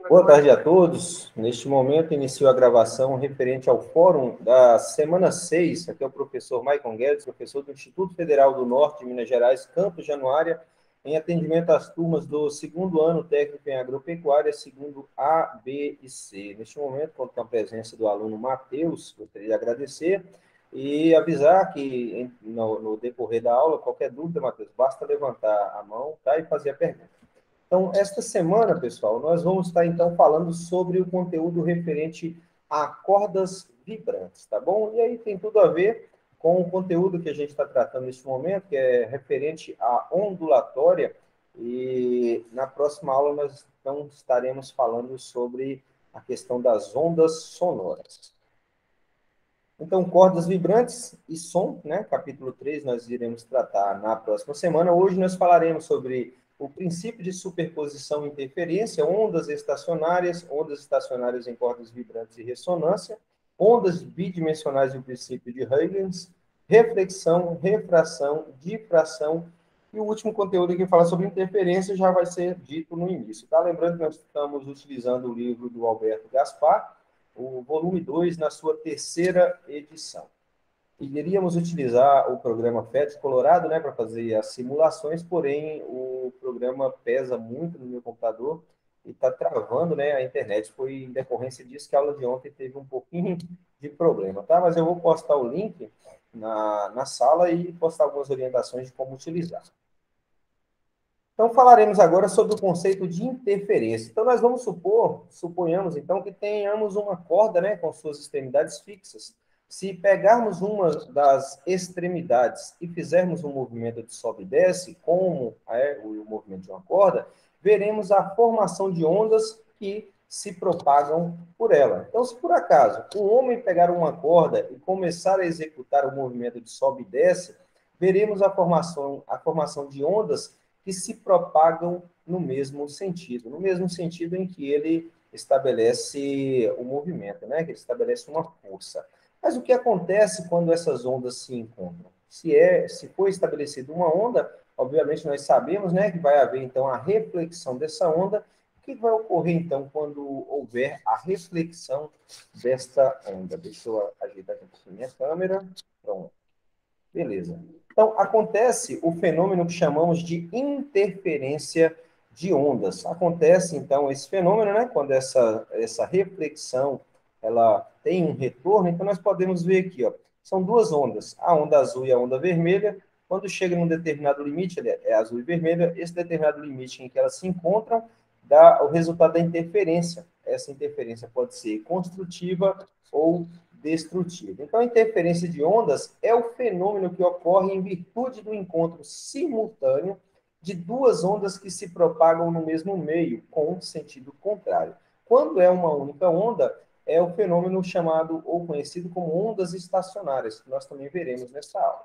Boa tarde a todos. Neste momento, inicio a gravação referente ao fórum da semana 6. Aqui é o professor Maicon Guedes, professor do Instituto Federal do Norte de Minas Gerais, Campus Januária, em atendimento às turmas do segundo ano técnico em agropecuária, segundo A, B e C. Neste momento, conto com a presença do aluno Matheus, gostaria de agradecer e avisar que no decorrer da aula, qualquer dúvida, Matheus, basta levantar a mão, tá, e fazer a pergunta. Então, esta semana, pessoal, nós vamos estar, então, falando sobre o conteúdo referente a cordas vibrantes, tá bom? E aí tem tudo a ver com o conteúdo que a gente está tratando neste momento, que é referente à ondulatória, e na próxima aula nós, então, estaremos falando sobre a questão das ondas sonoras. Então, cordas vibrantes e som, né? Capítulo 3 nós iremos tratar na próxima semana. Hoje nós falaremos sobre o princípio de superposição e interferência, ondas estacionárias em cordas vibrantes e ressonância, ondas bidimensionais e o princípio de Huygens, reflexão, refração, difração, e o último conteúdo que fala sobre interferência já vai ser dito no início, tá? Lembrando que nós estamos utilizando o livro do Alberto Gaspar, o volume 2, na sua terceira edição. Iríamos utilizar o programa FETS Colorado, né, para fazer as simulações, porém o programa pesa muito no meu computador e está travando, né, a internet. Foi em decorrência disso que a aula de ontem teve um pouquinho de problema, tá? Mas eu vou postar o link na sala e postar algumas orientações de como utilizar. Então, falaremos agora sobre o conceito de interferência. Então, nós vamos suponhamos, então, que tenhamos uma corda, né, com suas extremidades fixas. Se pegarmos uma das extremidades e fizermos um movimento de sobe e desce, como é o movimento de uma corda, veremos a formação de ondas que se propagam por ela. Então, se por acaso um homem pegar uma corda e começar a executar o movimento de sobe e desce, veremos a formação de ondas que se propagam no mesmo sentido em que ele estabelece o movimento, né? Que ele estabelece uma força. Mas o que acontece quando essas ondas se encontram? Se for estabelecida uma onda, obviamente nós sabemos, né, que vai haver então a reflexão dessa onda. O que vai ocorrer então quando houver a reflexão desta onda? Deixa eu ajeitar aqui a minha câmera. Pronto. Beleza. Então, acontece o fenômeno que chamamos de interferência de ondas. Acontece, então, esse fenômeno, né, quando essa reflexão ela tem um retorno, então nós podemos ver aqui, ó, são duas ondas, a onda azul e a onda vermelha. Quando chega num determinado limite, é azul e vermelha, esse determinado limite em que elas se encontram dá o resultado da interferência. Essa interferência pode ser construtiva ou destrutiva. Então, a interferência de ondas é o fenômeno que ocorre em virtude do encontro simultâneo de duas ondas que se propagam no mesmo meio, com sentido contrário. Quando é uma única onda, é o fenômeno chamado ou conhecido como ondas estacionárias, que nós também veremos nessa aula.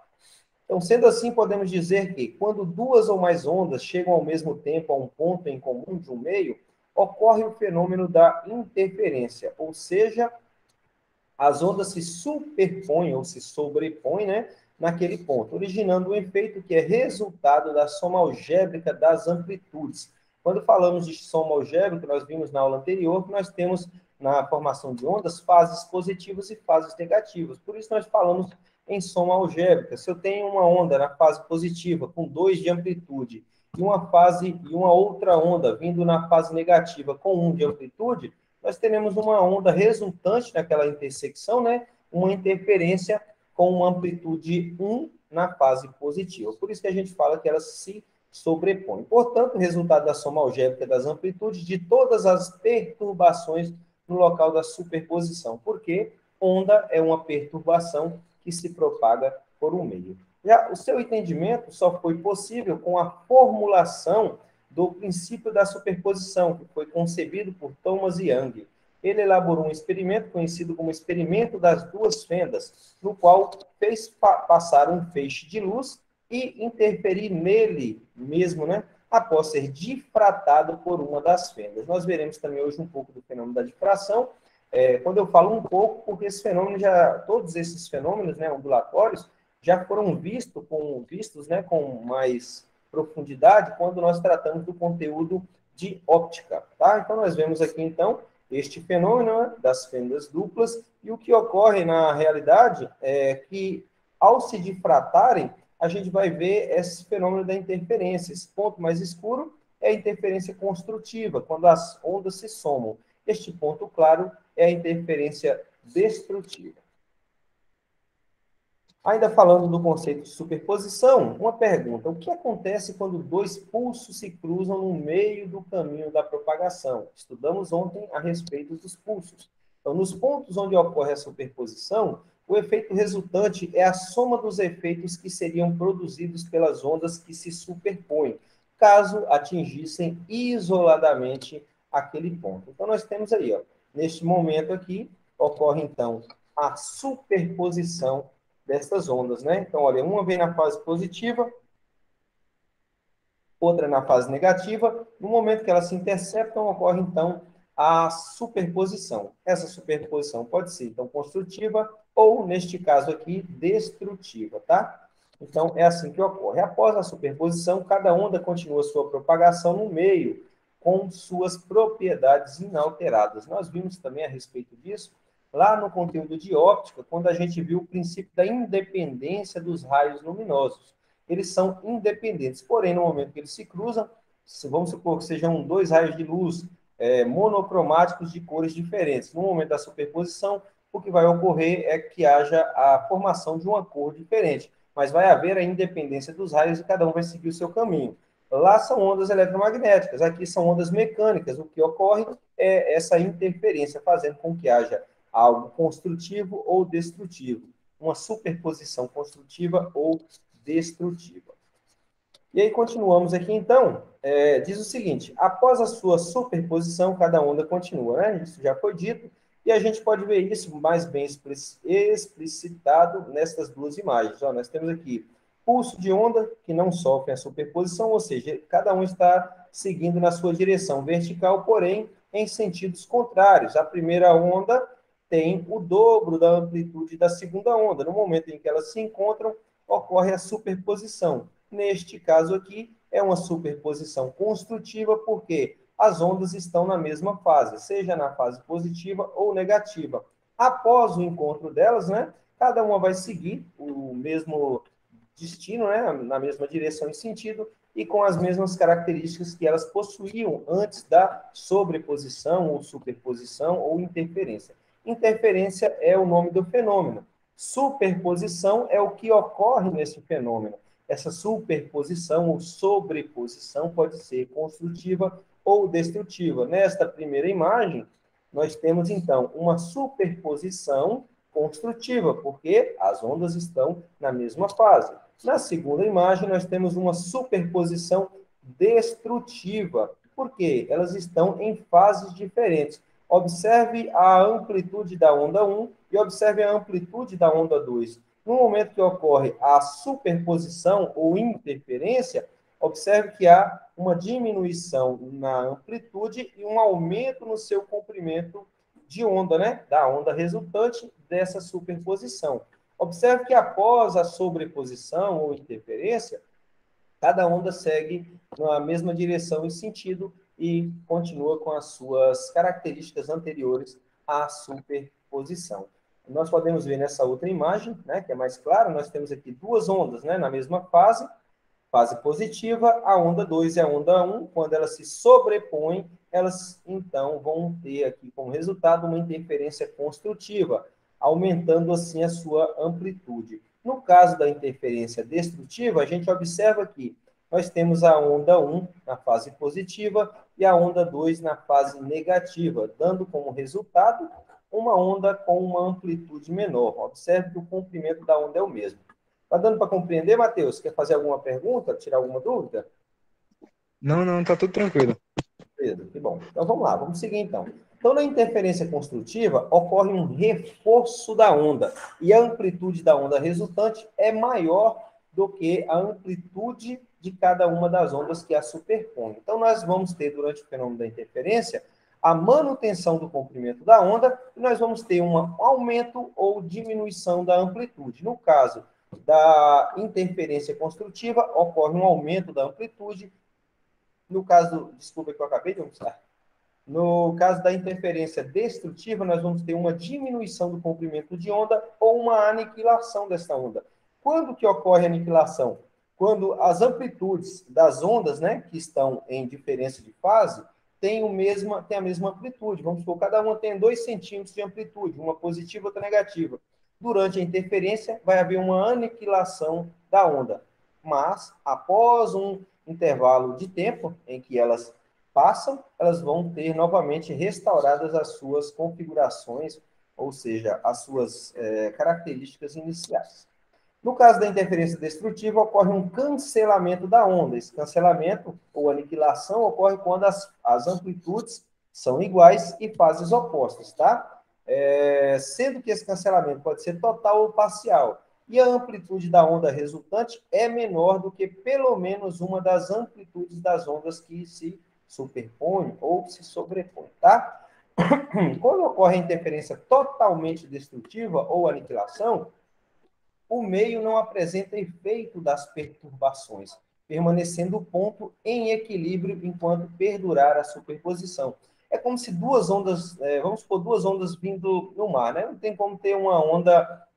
Então, sendo assim, podemos dizer que quando duas ou mais ondas chegam ao mesmo tempo a um ponto em comum de um meio, ocorre o fenômeno da interferência, ou seja, as ondas se superpõem ou se sobrepõem, né, naquele ponto, originando um efeito que é resultado da soma algébrica das amplitudes. Quando falamos de soma algébrica, nós vimos na aula anterior que nós temos na formação de ondas fases positivas e fases negativas. Por isso nós falamos em soma algébrica. Se eu tenho uma onda na fase positiva com 2 de amplitude e uma outra onda vindo na fase negativa com 1 de amplitude, nós teremos uma onda resultante naquela intersecção, né? Uma interferência com uma amplitude 1 na fase positiva. Por isso que a gente fala que elas se sobrepõem. Portanto, o resultado da soma algébrica das amplitudes de todas as perturbações no local da superposição, porque onda é uma perturbação que se propaga por um meio. Já o seu entendimento só foi possível com a formulação do princípio da superposição, que foi concebido por Thomas Young. Ele elaborou um experimento conhecido como experimento das duas fendas, no qual fez passar um feixe de luz e interferir nele mesmo, né, após ser difratado por uma das fendas. Nós veremos também hoje um pouco do fenômeno da difração. Quando eu falo um pouco, porque esse fenômeno todos esses fenômenos, né, ondulatórios, já foram vistos, né, com mais profundidade quando nós tratamos do conteúdo de óptica, tá? Então, nós vemos aqui, então, este fenômeno, né, das fendas duplas, e o que ocorre na realidade é que, ao se difratarem, a gente vai ver esse fenômeno da interferência. Esse ponto mais escuro é a interferência construtiva, quando as ondas se somam. Este ponto claro é a interferência destrutiva. Ainda falando do conceito de superposição, uma pergunta: o que acontece quando dois pulsos se cruzam no meio do caminho da propagação? Estudamos ontem a respeito dos pulsos. Então, nos pontos onde ocorre a superposição, o efeito resultante é a soma dos efeitos que seriam produzidos pelas ondas que se superpõem, caso atingissem isoladamente aquele ponto. Então, nós temos aí, ó, neste momento aqui, ocorre então a superposição destas ondas, né? Então, olha, uma vem na fase positiva, outra na fase negativa. No momento que elas se interceptam, ocorre, então, a superposição. Essa superposição pode ser, então, construtiva ou, neste caso aqui, destrutiva, tá? Então, é assim que ocorre. Após a superposição, cada onda continua sua propagação no meio, com suas propriedades inalteradas. Nós vimos também a respeito disso lá no conteúdo de óptica, quando a gente viu o princípio da independência dos raios luminosos. Eles são independentes, porém, no momento que eles se cruzam, vamos supor que sejam dois raios de luz monocromáticos de cores diferentes. No momento da superposição, o que vai ocorrer é que haja a formação de uma cor diferente, mas vai haver a independência dos raios e cada um vai seguir o seu caminho. Lá são ondas eletromagnéticas, aqui são ondas mecânicas. O que ocorre é essa interferência, fazendo com que haja algo construtivo ou destrutivo, uma superposição construtiva ou destrutiva. E aí continuamos aqui, então, diz o seguinte: após a sua superposição, cada onda continua, né? Isso já foi dito, e a gente pode ver isso mais bem explicitado nestas duas imagens. Ó, nós temos aqui pulso de onda que não sofre a superposição, ou seja, cada um está seguindo na sua direção vertical, porém em sentidos contrários. A primeira onda tem o dobro da amplitude da segunda onda. No momento em que elas se encontram, ocorre a superposição. Neste caso aqui, é uma superposição construtiva, porque as ondas estão na mesma fase, seja na fase positiva ou negativa. Após o encontro delas, né, cada uma vai seguir o mesmo destino, né, na mesma direção e sentido, e com as mesmas características que elas possuíam antes da sobreposição, ou superposição, ou interferência. Interferência é o nome do fenômeno. Superposição é o que ocorre nesse fenômeno. Essa superposição ou sobreposição pode ser construtiva ou destrutiva. Nesta primeira imagem, nós temos, então, uma superposição construtiva, porque as ondas estão na mesma fase. Na segunda imagem, nós temos uma superposição destrutiva, porque elas estão em fases diferentes. Observe a amplitude da onda 1 e observe a amplitude da onda 2. No momento que ocorre a superposição ou interferência, observe que há uma diminuição na amplitude e um aumento no seu comprimento de onda, né? Da onda resultante dessa superposição. Observe que após a sobreposição ou interferência, cada onda segue na mesma direção e sentido e continua com as suas características anteriores à superposição. Nós podemos ver nessa outra imagem, né, que é mais clara, nós temos aqui duas ondas, né, na mesma fase, fase positiva, a onda 2 e a onda 1, quando elas se sobrepõem, elas então vão ter aqui como resultado uma interferência construtiva, aumentando assim a sua amplitude. No caso da interferência destrutiva, a gente observa que nós temos a onda 1 na fase positiva e a onda 2 na fase negativa, dando como resultado uma onda com uma amplitude menor. Observe que o comprimento da onda é o mesmo. Está dando para compreender, Matheus? Quer fazer alguma pergunta, tirar alguma dúvida? Não, tá tudo tranquilo. Beleza, que bom. Então vamos lá, vamos seguir então. Então, na interferência construtiva, ocorre um reforço da onda, e a amplitude da onda resultante é maior do que a amplitude de cada uma das ondas que a superpõem. Então, nós vamos ter, durante o fenômeno da interferência, a manutenção do comprimento da onda, e nós vamos ter um aumento ou diminuição da amplitude. No caso da interferência construtiva, ocorre um aumento da amplitude, No caso, desculpa que eu acabei de mostrar. No caso da interferência destrutiva, nós vamos ter uma diminuição do comprimento de onda ou uma aniquilação dessa onda. Quando que ocorre a aniquilação? Quando as amplitudes das ondas, né, que estão em diferença de fase, têm a mesma amplitude. Vamos supor, cada uma tem 2 centímetros de amplitude, uma positiva e outra negativa. Durante a interferência, vai haver uma aniquilação da onda. Mas, após um intervalo de tempo em que elas passam, elas vão ter novamente restauradas as suas configurações, ou seja, as suas características iniciais. No caso da interferência destrutiva, ocorre um cancelamento da onda. Esse cancelamento ou aniquilação ocorre quando as amplitudes são iguais e fases opostas, tá? Sendo que esse cancelamento pode ser total ou parcial. E a amplitude da onda resultante é menor do que pelo menos uma das amplitudes das ondas que se superpõe ou se sobrepõe, tá? Quando ocorre a interferência totalmente destrutiva ou aniquilação, o meio não apresenta efeito das perturbações, permanecendo o ponto em equilíbrio enquanto perdurar a superposição. É como se duas ondas, vamos supor, duas ondas vindo no mar, né? Não tem como ter uma onda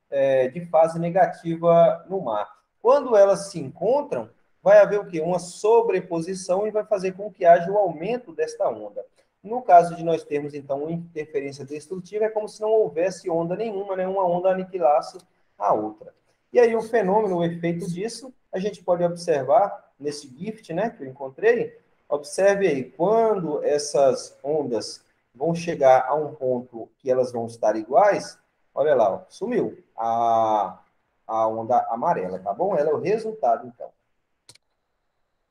de fase negativa no mar. Quando elas se encontram, vai haver o quê? Uma sobreposição e vai fazer com que haja o aumento desta onda. No caso de nós termos, então, uma interferência destrutiva, é como se não houvesse onda nenhuma, né? Uma onda aniquilasse a outra. E aí o fenômeno, o efeito disso, a gente pode observar nesse GIFT, né, que eu encontrei. Observe aí, quando essas ondas vão chegar a um ponto que elas vão estar iguais, olha lá, ó, sumiu a onda amarela, tá bom? Ela é o resultado, então.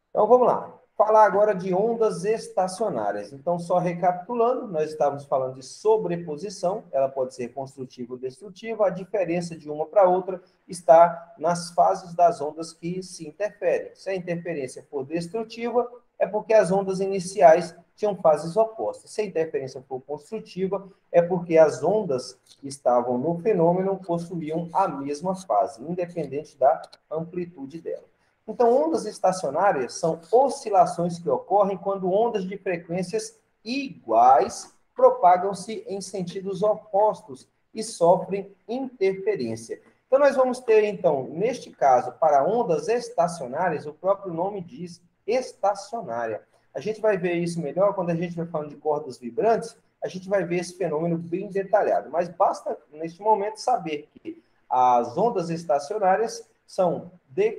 Então, vamos lá. Falar agora de ondas estacionárias. Então, só recapitulando, nós estávamos falando de sobreposição, ela pode ser construtiva ou destrutiva, a diferença de uma para outra está nas fases das ondas que se interferem. Se a interferência for destrutiva, é porque as ondas iniciais tinham fases opostas. Se a interferência for construtiva, é porque as ondas que estavam no fenômeno possuíam a mesma fase, independente da amplitude dela. Então, ondas estacionárias são oscilações que ocorrem quando ondas de frequências iguais propagam-se em sentidos opostos e sofrem interferência. Então, nós vamos ter, então, neste caso, para ondas estacionárias, o próprio nome diz estacionária. A gente vai ver isso melhor quando a gente vai falando de cordas vibrantes, a gente vai ver esse fenômeno bem detalhado. Mas basta, neste momento, saber que as ondas estacionárias são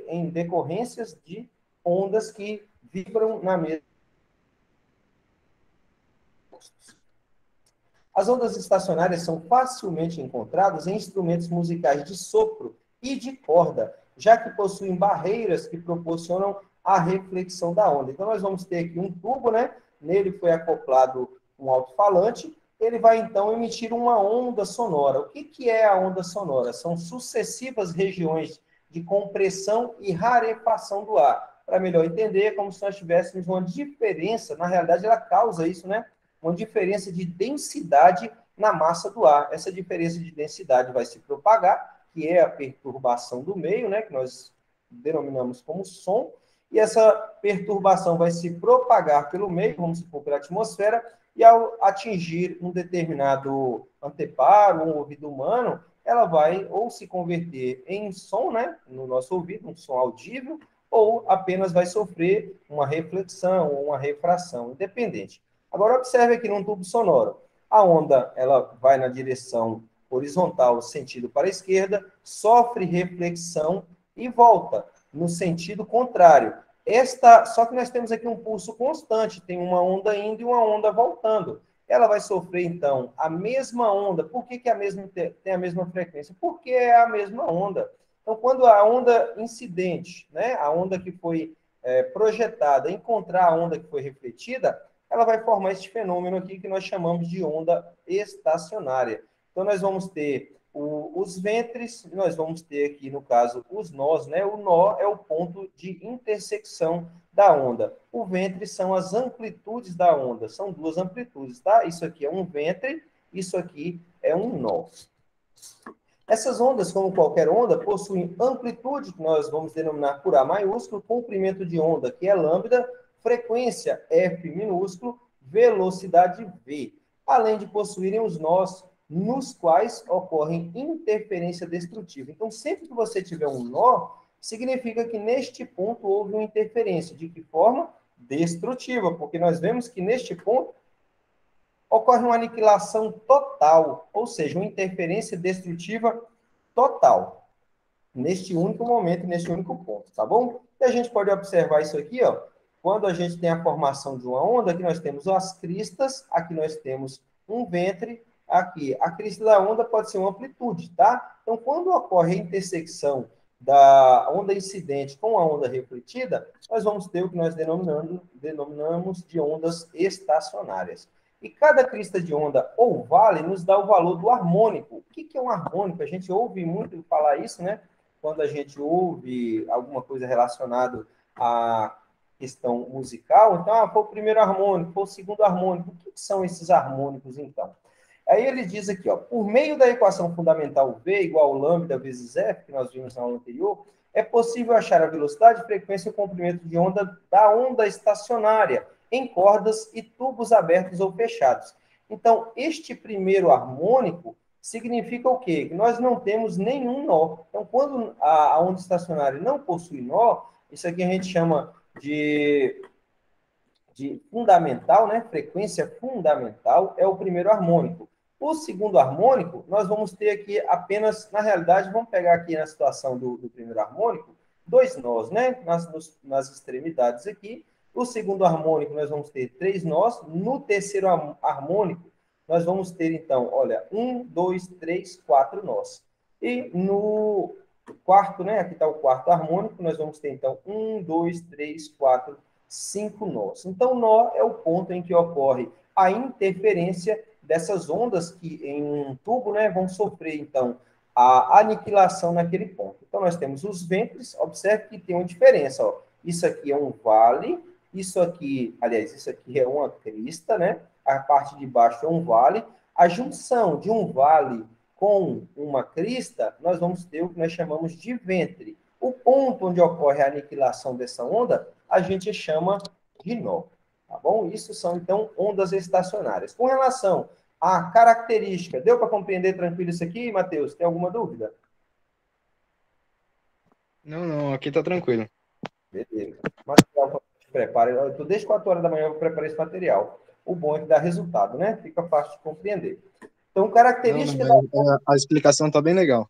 em decorrências de ondas que vibram na mesma. As ondas estacionárias são facilmente encontradas em instrumentos musicais de sopro e de corda, já que possuem barreiras que proporcionam a reflexão da onda. Então, nós vamos ter aqui um tubo, né? Nele foi acoplado um alto-falante, ele vai, então, emitir uma onda sonora. O que é a onda sonora? São sucessivas regiões de compressão e rarefação do ar. Para melhor entender, é como se nós tivéssemos uma diferença, na realidade ela causa isso, né? Uma diferença de densidade na massa do ar. Essa diferença de densidade vai se propagar, que é a perturbação do meio, né? Que nós denominamos como som, e essa perturbação vai se propagar pelo meio, vamos supor, pela atmosfera, e ao atingir um determinado anteparo, um ouvido humano, ela vai ou se converter em som, né, no nosso ouvido, um som audível, ou apenas vai sofrer uma reflexão ou uma refração, independente. Agora, observe aqui num tubo sonoro. A onda ela vai na direção horizontal, sentido para a esquerda, sofre reflexão e volta no sentido contrário. Só que nós temos aqui um pulso constante, tem uma onda indo e uma onda voltando. Ela vai sofrer, então, a mesma onda. Por que tem a mesma frequência? Porque é a mesma onda. Então, quando a onda incidente, né, a onda que foi projetada, encontrar a onda que foi refletida, ela vai formar este fenômeno aqui que nós chamamos de onda estacionária. Então, nós vamos ter os ventres, nós vamos ter aqui, no caso, os nós, né? O nó é o ponto de intersecção da onda. O ventre são as amplitudes da onda, são duas amplitudes, tá? Isso aqui é um ventre, isso aqui é um nó. Essas ondas, como qualquer onda, possuem amplitude, que nós vamos denominar por A maiúsculo, comprimento de onda, que é lambda, frequência F minúsculo, velocidade V, além de possuírem os nós nos quais ocorrem interferência destrutiva. Então, sempre que você tiver um nó, significa que neste ponto houve uma interferência. De que forma? Destrutiva, porque nós vemos que neste ponto ocorre uma aniquilação total, ou seja, uma interferência destrutiva total, neste único momento, neste único ponto, tá bom? E a gente pode observar isso aqui, ó, quando a gente tem a formação de uma onda, aqui nós temos as cristas, aqui nós temos um ventre, aqui a crista da onda pode ser uma amplitude, tá? Então, quando ocorre a intersecção da onda incidente com a onda refletida, nós vamos ter o que nós denominamos de ondas estacionárias. E cada crista de onda ou vale nos dá o valor do harmônico. O que é um harmônico? A gente ouve muito falar isso, né? Quando a gente ouve alguma coisa relacionada à questão musical, então, foi o primeiro harmônico, foi o segundo harmônico. O que são esses harmônicos, então? Aí ele diz aqui, ó, por meio da equação fundamental V igual lambda vezes F, que nós vimos na aula anterior, é possível achar a velocidade, frequência e comprimento de onda da onda estacionária, em cordas e tubos abertos ou fechados. Então, este primeiro harmônico significa o quê? Que nós não temos nenhum nó. Então, quando a onda estacionária não possui nó, isso aqui a gente chama de fundamental, né? Frequência fundamental é o primeiro harmônico. O segundo harmônico, nós vamos ter aqui apenas, na realidade, vamos pegar aqui na situação do primeiro harmônico, dois nós, né? Nas extremidades aqui. O segundo harmônico, nós vamos ter três nós. No terceiro harmônico, nós vamos ter, então, olha, 1, 2, 3, 4 nós. E no quarto, né? Aqui está o quarto harmônico, nós vamos ter, então, 1, 2, 3, 4, 5 nós. Então, nó é o ponto em que ocorre a interferência dessas ondas que em um tubo, né, vão sofrer, então, a aniquilação naquele ponto. Então, nós temos os ventres, observe que tem uma diferença, ó. Isso aqui é um vale, isso aqui, aliás, isso aqui é uma crista, né? A parte de baixo é um vale. A junção de um vale com uma crista, nós vamos ter o que nós chamamos de ventre. O ponto onde ocorre a aniquilação dessa onda, a gente chama de nó. Tá bom? Isso são, então, ondas estacionárias. Com relação à característica, deu para compreender tranquilo isso aqui, Matheus? Tem alguma dúvida? Não, aqui tá tranquilo. Beleza. Material que a gente prepara. Eu estou desde 4 horas da manhã eu preparei esse material. O bom é que dá resultado, né? Fica fácil de compreender. Então, característica da... A explicação tá bem legal.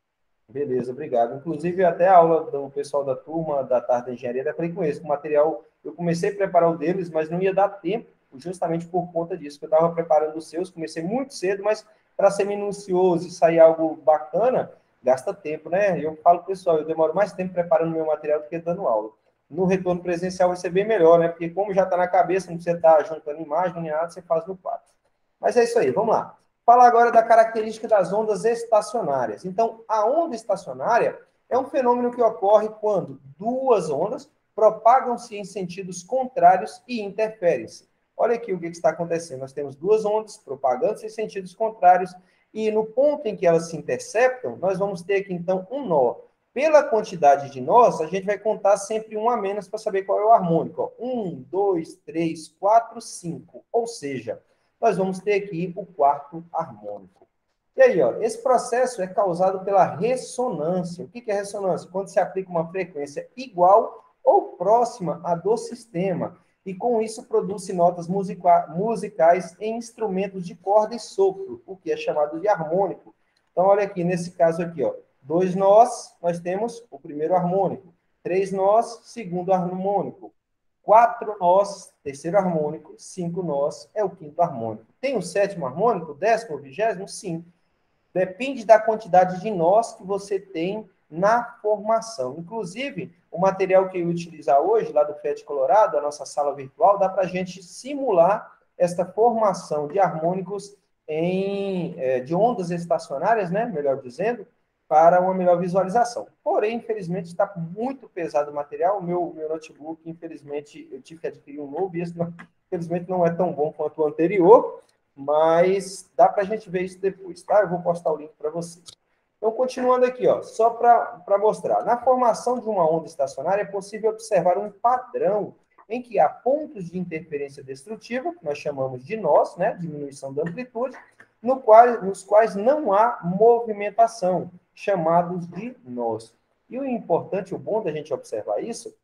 Beleza, obrigado. Inclusive, até a aula do pessoal da turma da tarde da engenharia, eu falei com eles, que o material, eu comecei a preparar o deles, mas não ia dar tempo, justamente por conta disso, que eu estava preparando os seus, comecei muito cedo, mas para ser minucioso e sair algo bacana, gasta tempo, né? Eu falo, pessoal, eu demoro mais tempo preparando meu material do que dando aula. No retorno presencial vai ser bem melhor, né? Porque como já está na cabeça, não precisa estar juntando imagem nem nada, você faz no quarto. Mas é isso aí, vamos lá. Falar agora da característica das ondas estacionárias. Então, a onda estacionária é um fenômeno que ocorre quando duas ondas propagam-se em sentidos contrários e interferem-se. Olha aqui o que está acontecendo. Nós temos duas ondas propagando-se em sentidos contrários e no ponto em que elas se interceptam, nós vamos ter aqui, então, um nó. Pela quantidade de nós, a gente vai contar sempre um a menos para saber qual é o harmônico. 1, 2, 3, 4, 5. Ou seja, nós vamos ter aqui o quarto harmônico. E aí, ó, esse processo é causado pela ressonância. O que é ressonância? Quando se aplica uma frequência igual ou próxima à do sistema. E com isso produz-se notas musicais em instrumentos de corda e sopro, o que é chamado de harmônico. Então, olha aqui, nesse caso aqui, ó, dois nós, nós temos o primeiro harmônico. Três nós, segundo harmônico. 4 nós, terceiro harmônico, 5 nós é o quinto harmônico. Tem o sétimo harmônico, 10º, 20º? Sim. Depende da quantidade de nós que você tem na formação. Inclusive, o material que eu utilizar hoje, lá do FET Colorado, a nossa sala virtual, dá para a gente simular esta formação de harmônicos de ondas estacionárias, né, melhor dizendo, para uma melhor visualização. Porém, infelizmente, está muito pesado o material. O meu notebook, infelizmente, eu tive que adquirir um novo, e esse, infelizmente, não é tão bom quanto o anterior, mas dá para a gente ver isso depois, tá? Eu vou postar o link para vocês. Então, continuando aqui, ó, só para mostrar. Na formação de uma onda estacionária, é possível observar um padrão em que há pontos de interferência destrutiva, que nós chamamos de nós, né, diminuição da amplitude, nos quais não há movimentação, chamados de nós. E o importante, o bom da gente observar isso,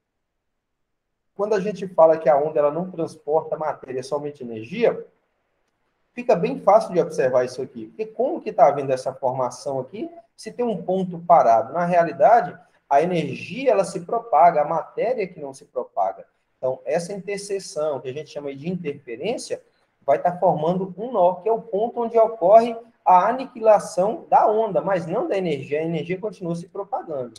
quando a gente fala que a onda ela não transporta matéria, somente energia, fica bem fácil de observar isso aqui. Porque como que está havendo essa formação aqui, se tem um ponto parado? Na realidade, a energia ela se propaga, a matéria que não se propaga. Então, essa interseção, que a gente chama de interferência, vai estar formando um nó, que é o ponto onde ocorre a aniquilação da onda, mas não da energia. A energia continua se propagando.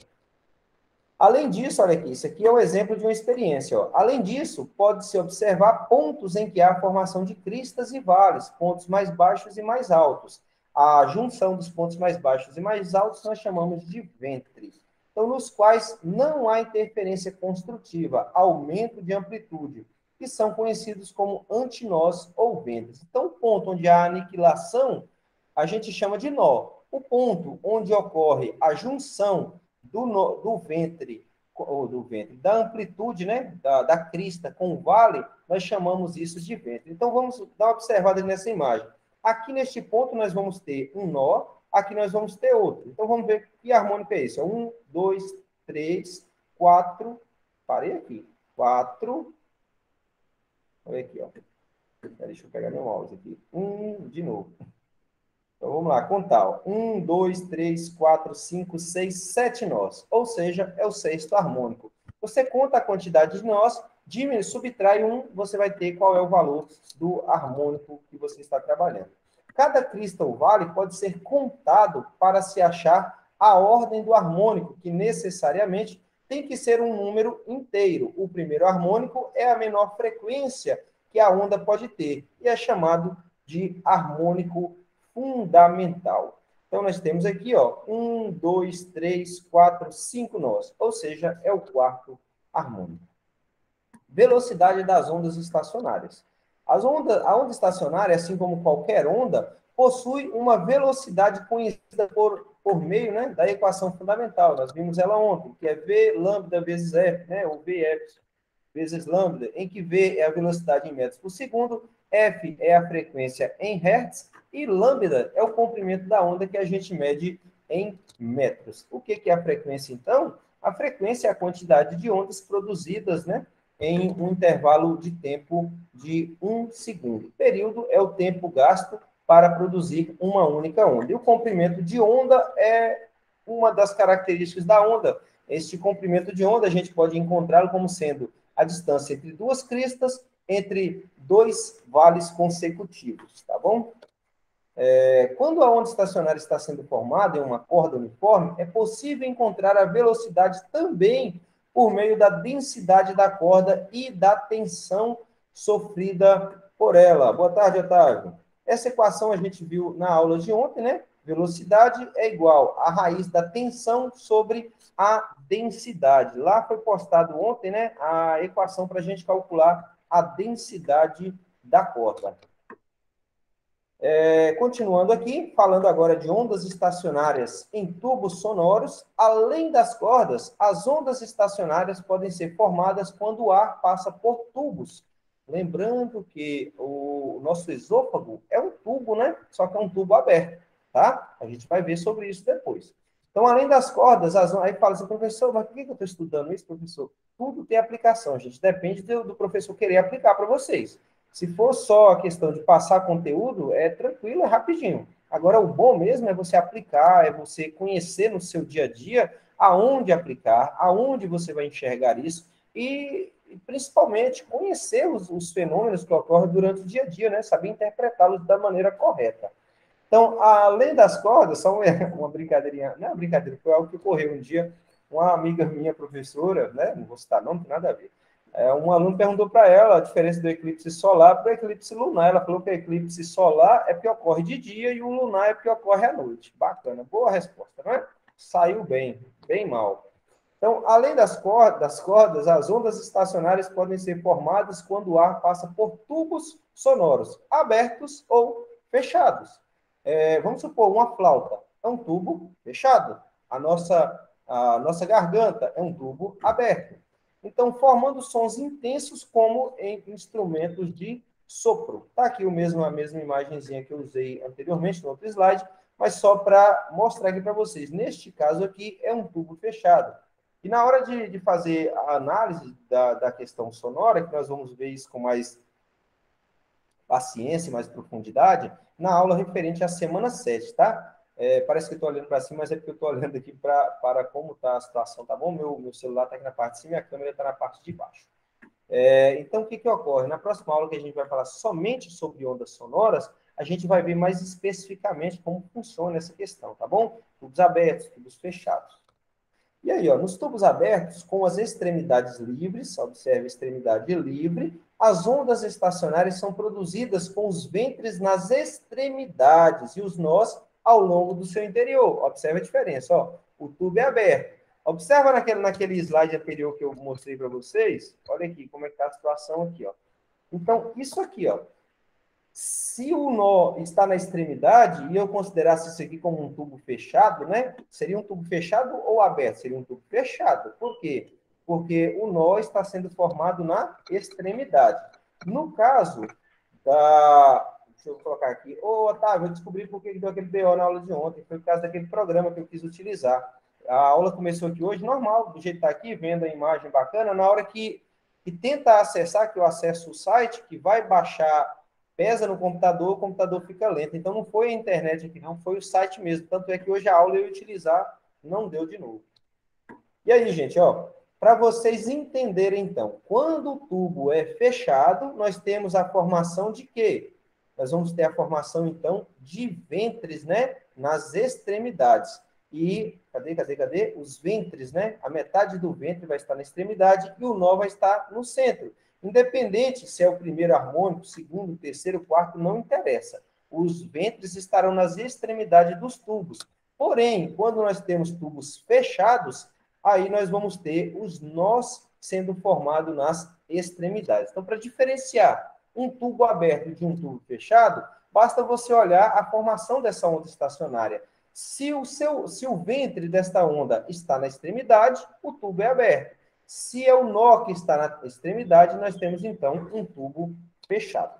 Além disso, olha aqui, isso aqui é um exemplo de uma experiência. Ó. Além disso, pode-se observar pontos em que há formação de cristas e vales, pontos mais baixos e mais altos. A junção dos pontos mais baixos e mais altos nós chamamos de ventre. Então, nos quais não há interferência construtiva, aumento de amplitude, que são conhecidos como antinós ou ventres. Então, o ponto onde há aniquilação, a gente chama de nó. O ponto onde ocorre a junção do ventre, da amplitude, né, da crista com o vale, nós chamamos isso de ventre. Então, vamos dar uma observada nessa imagem. Aqui, neste ponto, nós vamos ter um nó, aqui nós vamos ter outro. Então, vamos ver que harmônico é esse. 1, 2, 3, 4, parei aqui, 4, olha aqui, ó. Deixa eu pegar meu mouse aqui. De novo. Então, vamos lá, contar. 1, 2, 3, 4, 5, 6, 7 nós. Ou seja, é o sexto harmônico. Você conta a quantidade de nós, subtrai um, você vai ter qual é o valor do harmônico que você está trabalhando. Cada crista ou vale pode ser contado para se achar a ordem do harmônico, que necessariamente tem que ser um número inteiro. O primeiro harmônico é a menor frequência que a onda pode ter, e é chamado de harmônico fundamental. Então, nós temos aqui, ó, 1, 2, 3, 4, 5 nós, ou seja, é o quarto harmônico. Velocidade das ondas estacionárias. A onda estacionária, assim como qualquer onda, possui uma velocidade conhecida por meio, né, da equação fundamental. Nós vimos ela ontem, que é V lambda vezes F, né, ou Vf vezes lambda, em que V é a velocidade em metros por segundo, F é a frequência em hertz e lambda é o comprimento da onda que a gente mede em metros. O que é a frequência, então? A frequência é a quantidade de ondas produzidas, né, em um intervalo de tempo de 1 segundo. O período é o tempo gasto para produzir uma única onda. E o comprimento de onda é uma das características da onda. Este comprimento de onda a gente pode encontrá-lo como sendo a distância entre duas cristas, entre dois vales consecutivos, tá bom? Quando a onda estacionária está sendo formada em uma corda uniforme, é possível encontrar a velocidade também por meio da densidade da corda e da tensão sofrida por ela. Boa tarde, Otávio. Essa equação a gente viu na aula de ontem, né? Velocidade é igual à raiz da tensão sobre a densidade. Lá foi postado ontem, né, a equação para a gente calcular a densidade da corda. Continuando aqui, falando agora de ondas estacionárias em tubos sonoros, além das cordas, as ondas estacionárias podem ser formadas quando o ar passa por tubos. Lembrando que o nosso esôfago é um tubo, né? Só que é um tubo aberto, tá? A gente vai ver sobre isso depois. Então, além das cordas, aí fala assim, professor, mas por que eu estou estudando isso, professor? Tudo tem aplicação, gente. Depende do professor querer aplicar para vocês. Se for só a questão de passar conteúdo, é tranquilo, é rapidinho. Agora, o bom mesmo é você aplicar, é você conhecer no seu dia a dia aonde aplicar, aonde você vai enxergar isso e principalmente, conhecer os fenômenos que ocorrem durante o dia a dia, né? Saber interpretá-los da maneira correta. Então, além das cordas, só uma brincadeirinha, não é uma brincadeira, foi algo que ocorreu um dia, uma amiga minha, professora, né? Não vou citar nome, não tem nada a ver. Um aluno perguntou para ela a diferença do eclipse solar para o eclipse lunar. Ela falou que o eclipse solar é porque ocorre de dia e o lunar é porque ocorre à noite. Bacana, boa resposta, não é? Saiu bem, bem mal. Então, além das cordas, as ondas estacionárias podem ser formadas quando o ar passa por tubos sonoros, abertos ou fechados. Vamos supor, uma flauta é um tubo fechado. A nossa garganta é um tubo aberto. Então, formando sons intensos como em instrumentos de sopro. Está aqui a mesma imagenzinha que eu usei anteriormente no outro slide, mas só para mostrar aqui para vocês. Neste caso aqui, é um tubo fechado. E na hora de fazer a análise da questão sonora, que nós vamos ver isso com mais paciência, mais profundidade, na aula referente à semana 7, tá? Parece que eu estou olhando para cima, mas é porque eu estou olhando aqui para como está a situação, tá bom? Meu celular está aqui na parte de cima e a câmera está na parte de baixo. Então, o que ocorre? Na próxima aula, que a gente vai falar somente sobre ondas sonoras, a gente vai ver mais especificamente como funciona essa questão, tá bom? Tubos abertos, tubos fechados. E aí, ó, nos tubos abertos, com as extremidades livres, observe a extremidade livre, as ondas estacionárias são produzidas com os ventres nas extremidades e os nós ao longo do seu interior. Observe a diferença, ó. O tubo é aberto. Observa naquele slide anterior que eu mostrei para vocês. Olha aqui como é que está a situação aqui, ó. Então, isso aqui, ó. Se o nó está na extremidade, e eu considerasse isso aqui como um tubo fechado, né? Seria um tubo fechado ou aberto? Seria um tubo fechado. Por quê? Porque o nó está sendo formado na extremidade. No caso da... Deixa eu colocar aqui. Ô, Otávio, eu descobri por que deu aquele BO na aula de ontem. Foi por causa daquele programa que eu quis utilizar. A aula começou aqui hoje, normal, do jeito que está aqui, vendo a imagem bacana. Na hora que tenta acessar, que eu acesso o site, que vai baixar, pesa no computador, o computador fica lento. Então, não foi a internet aqui, não, foi o site mesmo. Tanto é que hoje a aula eu ia utilizar, não deu de novo. E aí, gente, ó, para vocês entenderem, então, quando o tubo é fechado, nós temos a formação de quê? Nós vamos ter a formação, então, de ventres, né, nas extremidades. E, cadê? Os ventres, né? A metade do ventre vai estar na extremidade e o nó vai estar no centro. Independente se é o primeiro harmônico, segundo, terceiro, quarto, não interessa. Os ventres estarão nas extremidades dos tubos. Porém, quando nós temos tubos fechados, aí nós vamos ter os nós sendo formados nas extremidades. Então, para diferenciar um tubo aberto de um tubo fechado, basta você olhar a formação dessa onda estacionária. Se o ventre desta onda está na extremidade, o tubo é aberto. Se é o nó que está na extremidade, nós temos, então, um tubo fechado.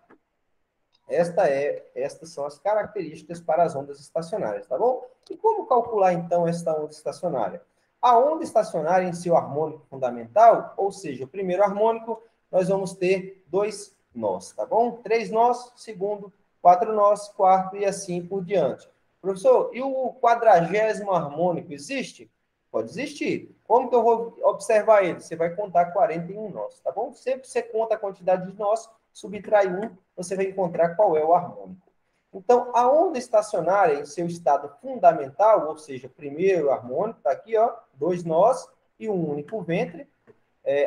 Estas são as características para as ondas estacionárias, tá bom? E como calcular, então, esta onda estacionária? A onda estacionária em seu harmônico fundamental, ou seja, o primeiro harmônico, nós vamos ter 2 nós, tá bom? 3 nós, segundo, 4 nós, quarto e assim por diante. Professor, e o 40º harmônico existe? Pode existir. Como que eu vou observar ele? Você vai contar 41 nós, tá bom? Sempre que você conta a quantidade de nós, subtrai um, você vai encontrar qual é o harmônico. Então, a onda estacionária em seu estado fundamental, ou seja, primeiro harmônico, está aqui, ó, 2 nós e um único ventre,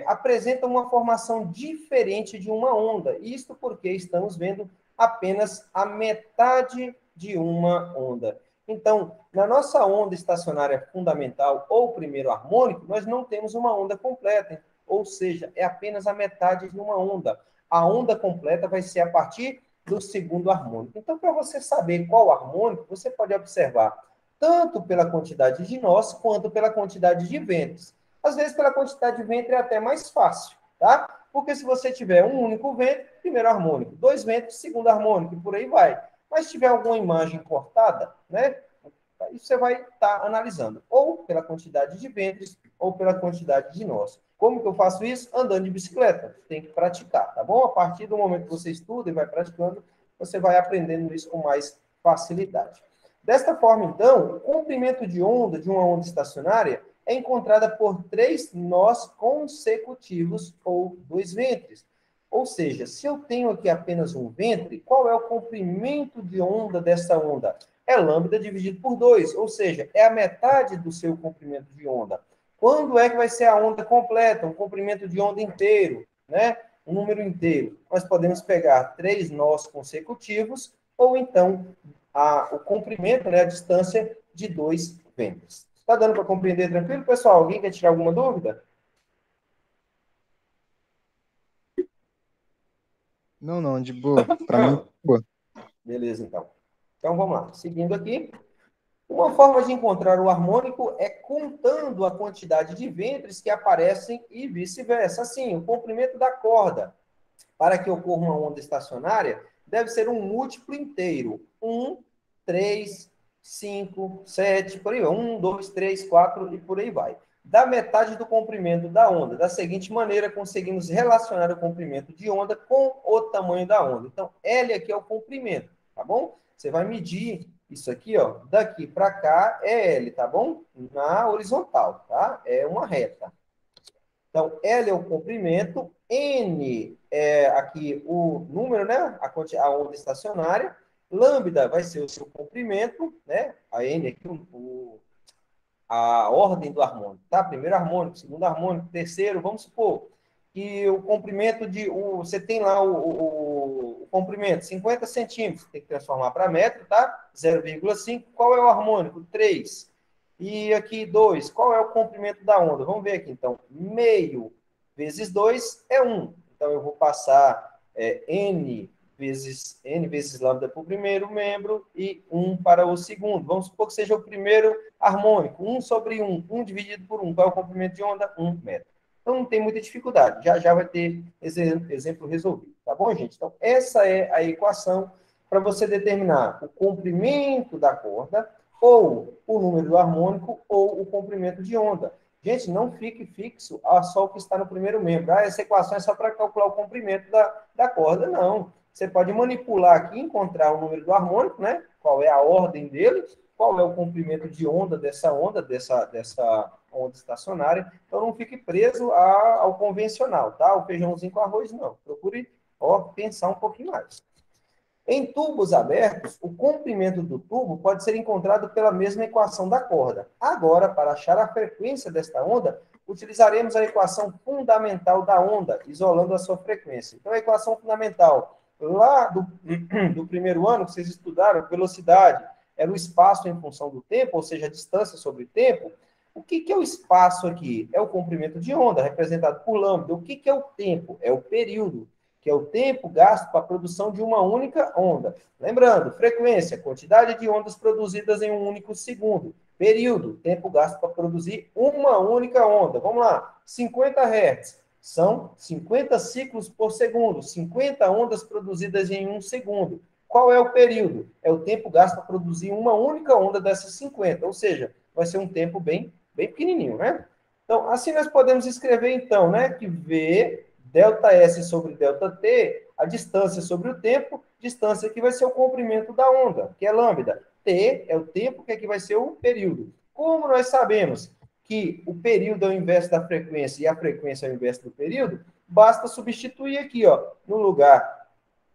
apresenta uma formação diferente de uma onda. Isto porque estamos vendo apenas a metade de uma onda. Então, na nossa onda estacionária fundamental ou primeiro harmônico, nós não temos uma onda completa, ou seja, é apenas a metade de uma onda. A onda completa vai ser a partir do segundo harmônico. Então, para você saber qual harmônico, você pode observar tanto pela quantidade de nós quanto pela quantidade de ventres. Às vezes, pela quantidade de ventre é até mais fácil, tá? Porque se você tiver um único ventre, primeiro harmônico, 2 ventres, segundo harmônico, e por aí vai. Mas se tiver alguma imagem cortada, né? Aí você vai estar analisando, ou pela quantidade de ventres, ou pela quantidade de nós. Como que eu faço isso? Andando de bicicleta. Tem que praticar, tá bom? A partir do momento que você estuda e vai praticando, você vai aprendendo isso com mais facilidade. Desta forma, então, o comprimento de onda de uma onda estacionária é encontrada por 3 nós consecutivos ou 2 ventres. Ou seja, se eu tenho aqui apenas um ventre, qual é o comprimento de onda dessa onda? É lambda dividido por 2, ou seja, é a metade do seu comprimento de onda. Quando é que vai ser a onda completa, um comprimento de onda inteiro, né? Um número inteiro. Nós podemos pegar 3 nós consecutivos, ou então o comprimento, né, a distância de 2 ventres. Está dando para compreender tranquilo, pessoal? Alguém quer tirar alguma dúvida? Não, não, de boa. Para mim, boa. Beleza, então. Então, vamos lá. Seguindo aqui. Uma forma de encontrar o harmônico é contando a quantidade de ventres que aparecem e vice-versa. Assim, o comprimento da corda, para que ocorra uma onda estacionária, deve ser um múltiplo inteiro. 1, 3, 5, 7, por aí vai. 1, 2, 3, 4 e por aí vai. Da metade do comprimento da onda. Da seguinte maneira, conseguimos relacionar o comprimento de onda com o tamanho da onda. Então, L aqui é o comprimento, tá bom? Você vai medir isso aqui, ó, daqui para cá é L, tá bom? Na horizontal, tá? É uma reta. Então, L é o comprimento, N é aqui o número, né? A onda estacionária. Lambda vai ser o seu comprimento, né? A N aqui, a ordem do harmônico, tá? Primeiro harmônico, segundo harmônico, terceiro, vamos supor que o comprimento você tem lá o comprimento, 50 centímetros, tem que transformar para metro, tá? 0,5, qual é o harmônico? 3. E aqui 2, qual é o comprimento da onda? Vamos ver aqui, então, meio vezes 2 é 1. Então, eu vou passar N vezes lambda para o primeiro membro e 1 para o segundo. Vamos supor que seja o primeiro harmônico, 1 sobre 1, 1 dividido por 1. Qual é o comprimento de onda? 1 metro. Então, não tem muita dificuldade. Já vai ter esse exemplo resolvido. Tá bom, gente? Então, essa é a equação para você determinar o comprimento da corda, ou o número do harmônico, ou o comprimento de onda. Gente, não fique fixo só o que está no primeiro membro. Essa equação é só para calcular o comprimento da corda. Não. Você pode manipular aqui, encontrar o número do harmônico, né? Qual é a ordem dele, qual é o comprimento de onda dessa onda estacionária. Então, não fique preso ao convencional, tá? O feijãozinho com arroz, não. Procure pensar um pouquinho mais. Em tubos abertos, o comprimento do tubo pode ser encontrado pela mesma equação da corda. Agora, para achar a frequência desta onda, utilizaremos a equação fundamental da onda, isolando a sua frequência. Então, a equação fundamental, lá do primeiro ano, que vocês estudaram, velocidade era o espaço em função do tempo, ou seja, a distância sobre o tempo. O que é o espaço aqui? É o comprimento de onda, representado por lambda. O que é o tempo? É o período, que é o tempo gasto para a produção de uma única onda. Lembrando, frequência, quantidade de ondas produzidas em um único segundo. Período, tempo gasto para produzir uma única onda. Vamos lá, 50 Hz. São 50 ciclos por segundo, 50 ondas produzidas em um segundo. Qual é o período? É o tempo gasto para produzir uma única onda dessas 50, ou seja, vai ser um tempo bem pequenininho, né? Então, assim nós podemos escrever, então, né, que V delta S sobre delta T, a distância sobre o tempo, distância que vai ser o comprimento da onda, que é lambda. T é o tempo, que aqui vai ser o período. Como nós sabemos que o período é o inverso da frequência e a frequência é o inverso do período, basta substituir aqui, ó, no lugar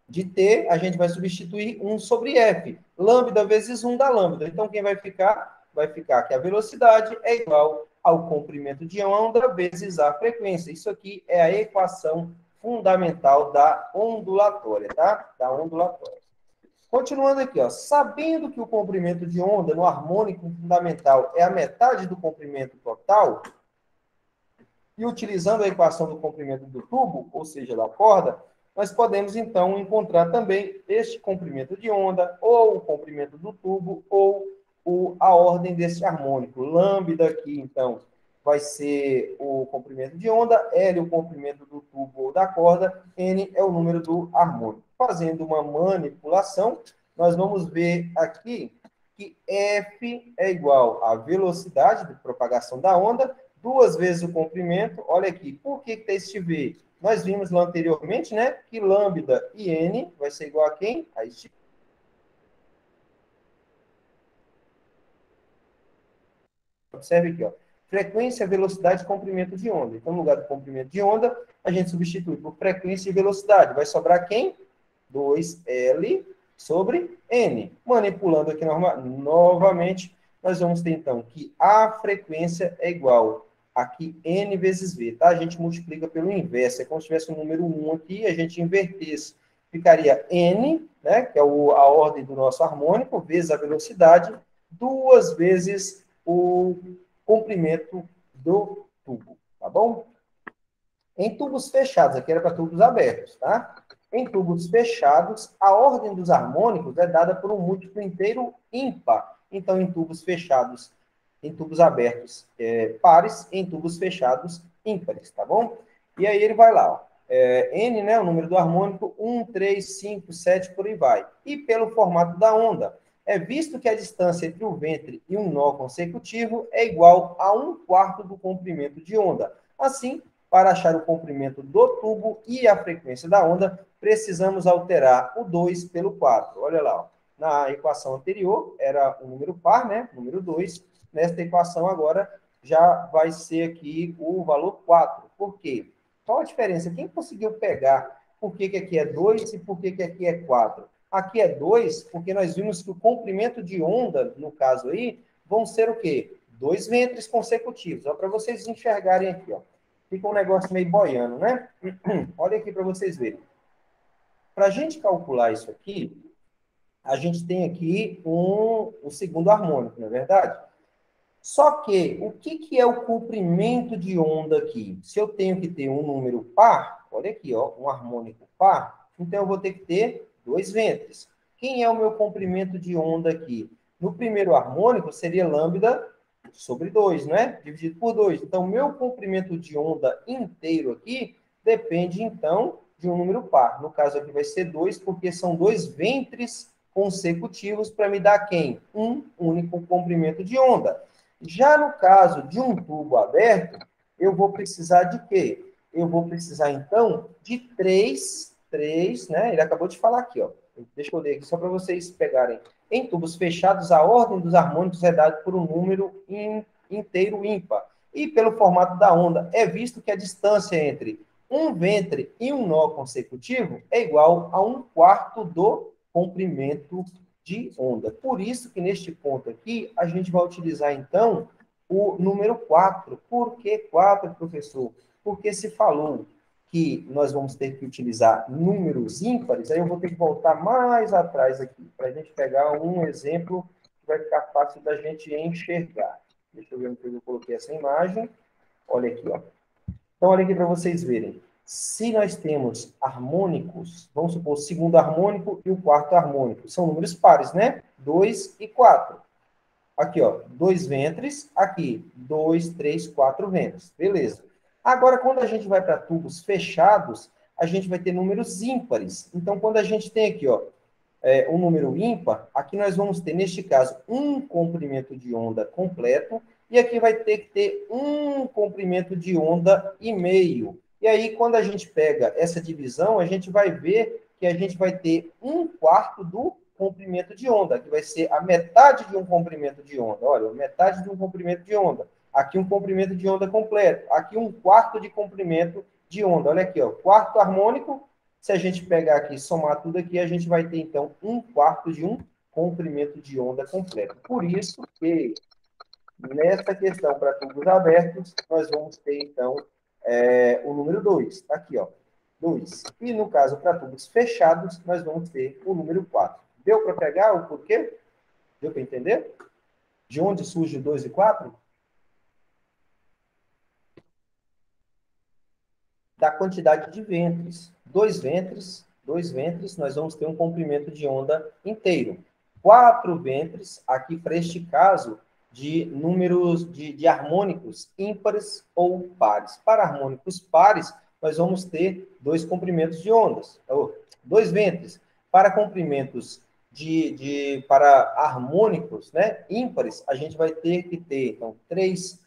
de T, a gente vai substituir 1 sobre F. Lambda vezes 1 da lambda. Então, quem vai ficar? Vai ficar que a velocidade é igual ao comprimento de onda vezes a frequência. Isso aqui é a equação fundamental da ondulatória, tá? Da ondulatória. Continuando aqui, ó, sabendo que o comprimento de onda no harmônico fundamental é a metade do comprimento total, e utilizando a equação do comprimento do tubo, ou seja, da corda, nós podemos, então, encontrar também este comprimento de onda, ou o comprimento do tubo, ou a ordem desse harmônico. Lambda aqui, então, vai ser o comprimento de onda, L o comprimento do tubo ou da corda, N é o número do harmônico. Fazendo uma manipulação, nós vamos ver aqui que F é igual à velocidade de propagação da onda, 2 vezes o comprimento. Olha aqui, por que está este V? Nós vimos lá anteriormente, né, que lambda e N vai ser igual a quem? A este. Observe aqui, ó. Frequência, velocidade e comprimento de onda. Então, no lugar do comprimento de onda, a gente substitui por frequência e velocidade. Vai sobrar quem? 2L sobre N. Manipulando aqui novamente, nós vamos ter, então, que a frequência é igual aqui N vezes V, tá? A gente multiplica pelo inverso. É como se tivesse um número 1 aqui, a gente invertesse. Ficaria N, né, que é a ordem do nosso harmônico, vezes a velocidade, 2 vezes o comprimento do tubo, tá bom? Em tubos fechados, aqui era para tubos abertos, tá? Em tubos fechados, a ordem dos harmônicos é dada por um múltiplo inteiro ímpar. então em tubos fechados, em tubos abertos pares, em tubos fechados ímpares, tá bom? E aí ele vai lá, ó. N, né, o número do harmônico, 1, 3, 5, 7, por aí vai. E pelo formato da onda, é visto que a distância entre o ventre e um nó consecutivo é igual a 1/4 do comprimento de onda. Assim, para achar o comprimento do tubo e a frequência da onda, precisamos alterar o 2 pelo 4. Olha lá, ó. Na equação anterior era o número par, né? Número 2. Nesta equação agora já vai ser aqui o valor 4. Por quê? Qual a diferença? Quem conseguiu pegar por que aqui é 2 e por que aqui é 4? Aqui é 2 porque nós vimos que o comprimento de onda, no caso aí, vão ser o quê? 2 ventres consecutivos. Ó, para vocês enxergarem aqui, ó. Fica um negócio meio boiando, né? Olha aqui para vocês verem. Para a gente calcular isso aqui, a gente tem aqui o segundo harmônico, não é verdade? Só que, o que é o comprimento de onda aqui? Se eu tenho que ter um número par, olha aqui, ó, um harmônico par, então eu vou ter que ter 2 ventres. Quem é o meu comprimento de onda aqui? No primeiro harmônico, seria lambda sobre 2, né? Dividido por 2. Então, o meu comprimento de onda inteiro aqui depende, então, de um número par. No caso aqui vai ser 2, porque são 2 ventres consecutivos para me dar quem? Um único comprimento de onda. Já no caso de um tubo aberto, eu vou precisar de quê? Eu vou precisar, então, de três, né? Ele acabou de falar aqui, ó. Deixa eu ler aqui, só para vocês pegarem. Em tubos fechados, a ordem dos harmônicos é dada por um número inteiro ímpar. E pelo formato da onda, é visto que a distância entre um ventre e um nó consecutivo é igual a 1/4 do comprimento de onda. Por isso que neste ponto aqui, a gente vai utilizar, então, o número 4. Por que 4, professor? Porque se falou que nós vamos ter que utilizar números ímpares, aí eu vou ter que voltar mais atrás aqui, para a gente pegar um exemplo que vai ficar fácil da gente enxergar. Deixa eu ver onde eu coloquei essa imagem. Olha aqui, ó. Então, olha aqui para vocês verem. Se nós temos harmônicos, vamos supor o segundo harmônico e o quarto harmônico, são números pares, né? 2 e 4. Aqui, ó, 2 ventres, aqui, 2, 3, 4 ventres. Beleza. Agora, quando a gente vai para tubos fechados, a gente vai ter números ímpares. Então, quando a gente tem aqui, ó, um número ímpar, aqui nós vamos ter, neste caso, um comprimento de onda completo, e aqui vai ter que ter um comprimento de onda e meio. E aí, quando a gente pega essa divisão, a gente vai ver que a gente vai ter 1/4 do comprimento de onda, que vai ser a metade de um comprimento de onda. Olha, metade de um comprimento de onda. Aqui um comprimento de onda completo. Aqui 1/4 de comprimento de onda. Olha aqui, ó, quarto harmônico. Se a gente pegar aqui e somar tudo aqui, a gente vai ter, então, 1/4 de um comprimento de onda completo. Por isso que, nessa questão para tubos abertos, nós vamos ter, então, o número 2. Tá aqui, ó, 2. E, no caso, para tubos fechados, nós vamos ter o número 4. Deu para pegar o porquê? Deu para entender? De onde surge o 2 e 4? Da quantidade de ventres. Dois ventres, nós vamos ter um comprimento de onda inteiro. 4 ventres, aqui para este caso, de números de harmônicos ímpares ou pares. Para harmônicos pares, nós vamos ter 2 comprimentos de ondas, ou 2 ventres. Para comprimentos para harmônicos, né, ímpares, a gente vai ter que ter, então, 3,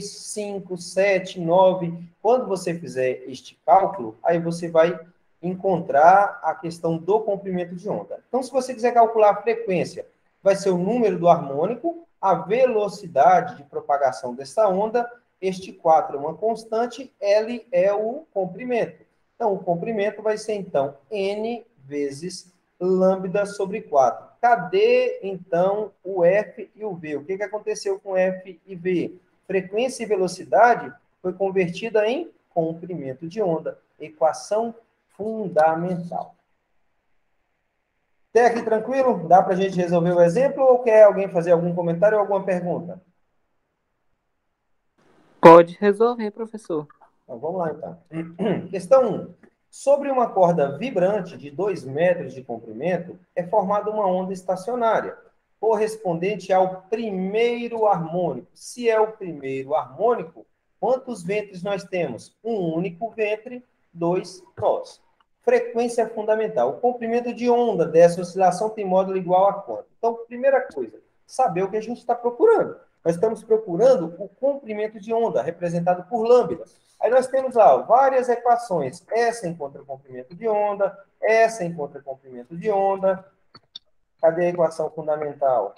5, 7, 9. Quando você fizer este cálculo, aí você vai encontrar a questão do comprimento de onda. Então, se você quiser calcular a frequência, vai ser o número do harmônico, a velocidade de propagação dessa onda, este 4 é uma constante, L é o comprimento. Então, o comprimento vai ser, então, N vezes lambda sobre 4. Cadê, então, o F e o V? O que aconteceu com F e V? Frequência e velocidade foi convertida em comprimento de onda. Equação fundamental. Até aqui tranquilo? Dá para a gente resolver o exemplo ou quer alguém fazer algum comentário ou alguma pergunta? Pode resolver, professor. Então, vamos lá, então. Questão 1. Sobre uma corda vibrante de 2 metros de comprimento, é formada uma onda estacionária, correspondente ao primeiro harmônico. Se é o primeiro harmônico, quantos ventres nós temos? Um único ventre, 2 nós. Frequência fundamental. O comprimento de onda dessa oscilação tem módulo igual a quanto? Então, primeira coisa, saber o que a gente está procurando. Nós estamos procurando o comprimento de onda, representado por lambda. Aí nós temos lá várias equações. Essa encontra comprimento de onda, essa encontra comprimento de onda. Cadê a equação fundamental?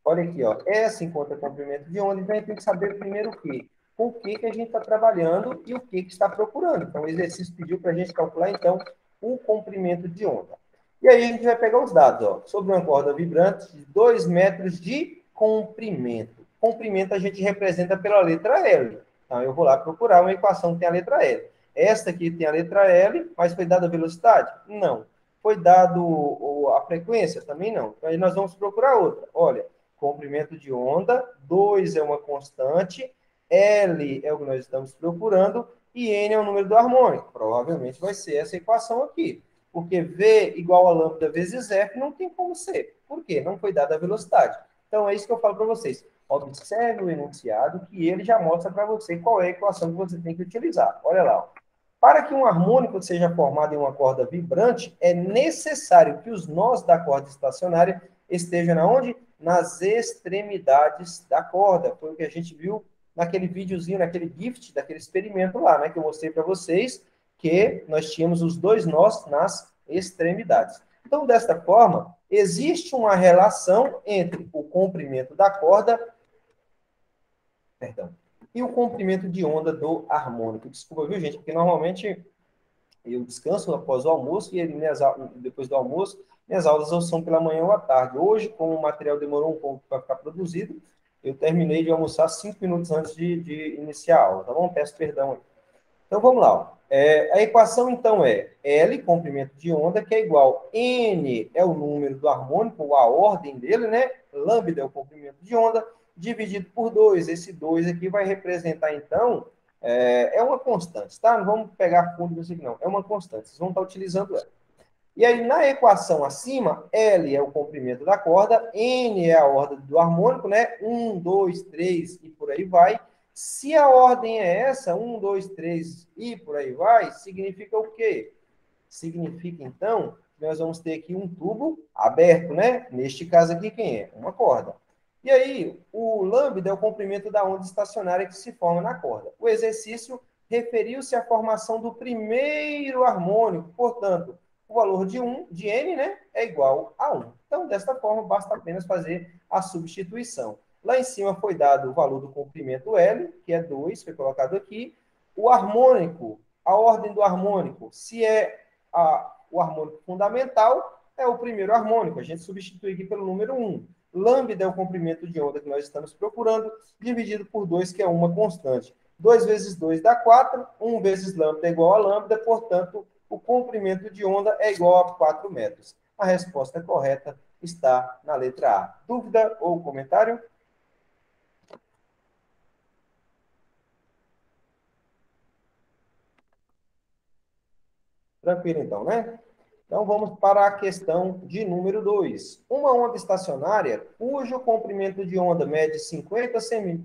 Olha aqui, ó. Essa encontra comprimento de onda, então a gente tem que saber primeiro o quê? Com o que a gente está trabalhando e o que está procurando. Então, o exercício pediu para a gente calcular, então, o comprimento de onda. E aí a gente vai pegar os dados, ó. Sobre uma corda vibrante de 2 metros de comprimento. Comprimento a gente representa pela letra L. Então, eu vou lá procurar uma equação que tem a letra L. Esta aqui tem a letra L, mas foi dada a velocidade? Não. Foi dado a frequência? Também não. Então, aí nós vamos procurar outra. Olha, comprimento de onda, 2 é uma constante, L é o que nós estamos procurando, e N é o número do harmônico. Provavelmente vai ser essa equação aqui. Porque V igual a lambda vezes F não tem como ser. Por quê? Não foi dada a velocidade. Então, é isso que eu falo para vocês. Observe o enunciado, que ele já mostra para você qual é a equação que você tem que utilizar. Olha lá. Ó. Para que um harmônico seja formado em uma corda vibrante, é necessário que os nós da corda estacionária estejam na onde? Nas extremidades da corda. Foi o que a gente viu naquele videozinho, naquele gift, daquele experimento lá, né? Que eu mostrei para vocês, que nós tínhamos os 2 nós nas extremidades. Então, desta forma, existe uma relação entre o comprimento da corda, e o comprimento de onda do harmônico. Desculpa, viu, gente? Porque normalmente eu descanso após o almoço e depois do almoço, minhas aulas são pela manhã ou à tarde. Hoje, como o material demorou um pouco para ficar produzido, eu terminei de almoçar 5 minutos antes de iniciar a aula, tá bom? Peço perdão aí. Então, vamos lá. A equação, então, é L, comprimento de onda, que é igual N é o número do harmônico, ou a ordem dele, né? Lambda é o comprimento de onda, dividido por 2. Esse 2 aqui vai representar, então, é uma constante, tá? Não vamos pegar fundo nisso aqui, não. É uma constante. Vocês vão estar utilizando ela. E aí, na equação acima, L é o comprimento da corda, N é a ordem do harmônico, né? 1, 2, 3 e por aí vai. Se a ordem é essa, 1, 2, 3 e por aí vai, significa o quê? Significa, então, que nós vamos ter aqui um tubo aberto, né? Neste caso aqui, quem é? Uma corda. E aí, o lambda é o comprimento da onda estacionária que se forma na corda. O exercício referiu-se à formação do primeiro harmônico, portanto, o valor de N, né, é igual a 1. Então, desta forma, basta apenas fazer a substituição. Lá em cima foi dado o valor do comprimento L, que é 2, foi colocado aqui. O harmônico, a ordem do harmônico, se é o harmônico fundamental, é o primeiro harmônico. A gente substitui aqui pelo número 1. Lambda é o comprimento de onda que nós estamos procurando, dividido por 2, que é uma constante. 2 vezes 2 dá 4, 1 vezes lambda é igual a lambda, portanto, o comprimento de onda é igual a 4 metros. A resposta correta está na letra A. Dúvida ou comentário? Tranquilo, então, né? Então, vamos para a questão de número 2. Uma onda estacionária, cujo comprimento de onda mede 50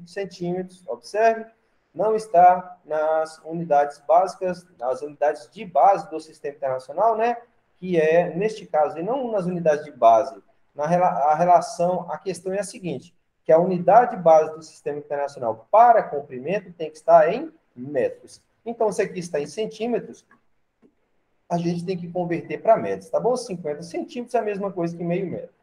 centímetros, observe, não está nas unidades básicas, nas unidades de base do Sistema Internacional, né? Que é, neste caso, e não nas unidades de base. A questão é a seguinte, que a unidade base do Sistema Internacional para comprimento tem que estar em metros. Então, se aqui está em centímetros, a gente tem que converter para metros, tá bom? 50 centímetros é a mesma coisa que meio metro.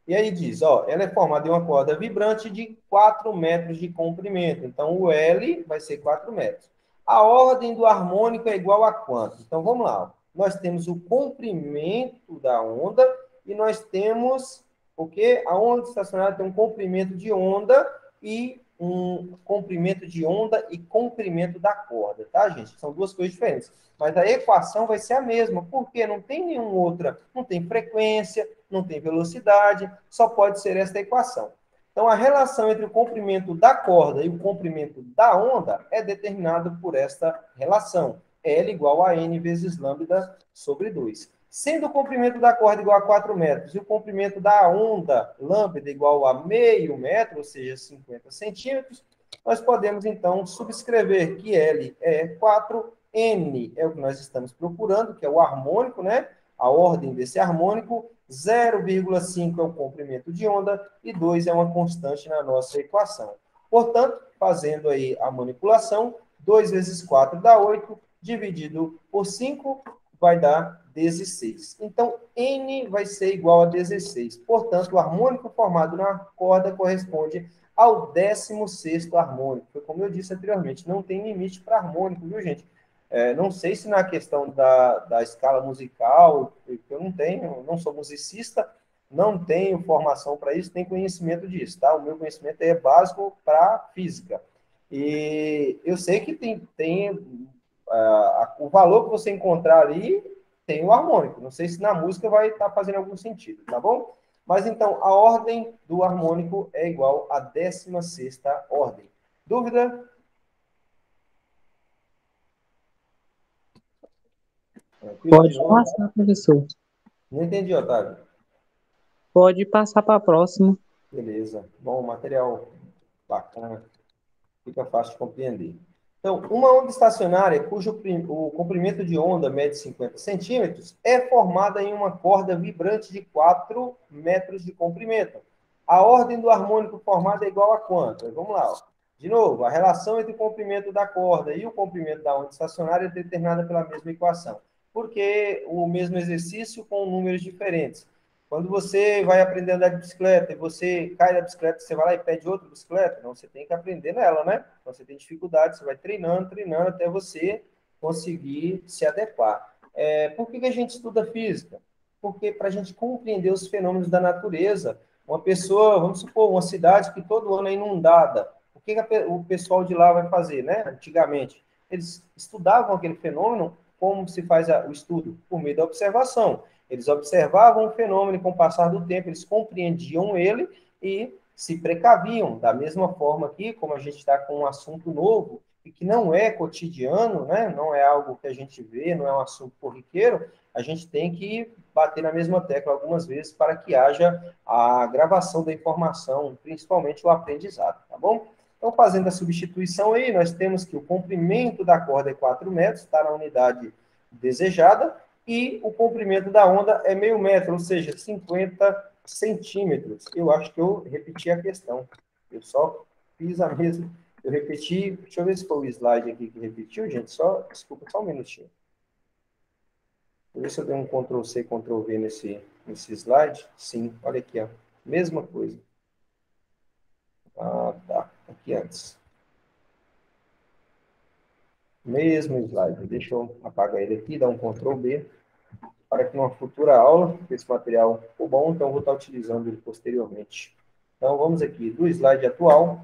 E aí diz, ó, ela é formada em uma corda vibrante de 4 metros de comprimento. Então, o L vai ser 4 metros. A ordem do harmônico é igual a quanto? Então, vamos lá. Ó. Nós temos o comprimento da onda e nós temos o quê? A onda estacionária tem um comprimento de onda e um comprimento de onda e comprimento da corda, tá, gente? São duas coisas diferentes. Mas a equação vai ser a mesma, porque não tem nenhuma outra, não tem frequência, não tem velocidade, só pode ser esta equação. Então, a relação entre o comprimento da corda e o comprimento da onda é determinada por esta relação. L igual a N vezes lambda sobre 2. Sendo o comprimento da corda igual a 4 metros e o comprimento da onda lambda igual a meio metro, ou seja, 50 centímetros, nós podemos, então, subscrever que L é 4, N é o que nós estamos procurando, que é o harmônico, né? A ordem desse harmônico, 0,5 é o comprimento de onda e 2 é uma constante na nossa equação. Portanto, fazendo aí a manipulação, 2 vezes 4 dá 8, dividido por 5 vai dar 16. Então, N vai ser igual a 16. Portanto, o harmônico formado na corda corresponde ao 16º harmônico. Foi como eu disse anteriormente, não tem limite para harmônico, viu, gente? Não sei se na questão da escala musical, eu não tenho, não sou musicista, não tenho formação para isso, nem conhecimento disso, tá? O meu conhecimento é básico para física. E eu sei que o valor que você encontrar ali tem o harmônico. Não sei se na música vai estar fazendo algum sentido, tá bom? Mas então, a ordem do harmônico é igual à 16ª ordem. Dúvida? Tranquilo de Pode novo? passar, professor. Não entendi, Otávio. Pode passar para a próxima. Beleza. Bom, material bacana. Fica fácil de compreender. Então, uma onda estacionária o comprimento de onda mede 50 centímetros é formada em uma corda vibrante de 4 metros de comprimento. A ordem do harmônico formado é igual a quanto? Vamos lá. Ó. De novo, a relação entre o comprimento da corda e o comprimento da onda estacionária é determinada pela mesma equação. Porque o mesmo exercício com números diferentes. Quando você vai aprender a andar de bicicleta e você cai da bicicleta, você vai lá e pede outra bicicleta, então você tem que aprender nela, né? Então você tem dificuldade, você vai treinando, treinando até você conseguir se adequar. Por que a gente estuda física? Porque para a gente compreender os fenômenos da natureza, uma pessoa, vamos supor, uma cidade que todo ano é inundada, o que o pessoal de lá vai fazer, né? Antigamente, eles estudavam aquele fenômeno, como se faz o estudo? Por meio da observação. Eles observavam o fenômeno e, com o passar do tempo, eles compreendiam ele e se precaviam. Da mesma forma aqui, como a gente está com um assunto novo e que não é cotidiano, né? Não é algo que a gente vê, não é um assunto corriqueiro, a gente tem que bater na mesma tecla algumas vezes para que haja a gravação da informação, principalmente o aprendizado, tá bom? Então, fazendo a substituição aí, nós temos que o comprimento da corda é 4 metros, está na unidade desejada, e o comprimento da onda é meio metro, ou seja, 50 centímetros. Eu acho que eu repeti a questão. Eu só fiz a mesma. Eu repeti. Deixa eu ver se foi o slide aqui que repetiu, gente. Desculpa, só um minutinho. Deixa eu ver se eu dei um Ctrl+C, Ctrl+V nesse slide. Sim, olha aqui, ó. Mesma coisa. Ah, tá. Aqui antes. Mesmo slide. Deixa eu apagar ele aqui, dar um Ctrl+B. Para que numa futura aula, esse material for bom, então vou estar utilizando ele posteriormente. Então, vamos aqui do slide atual.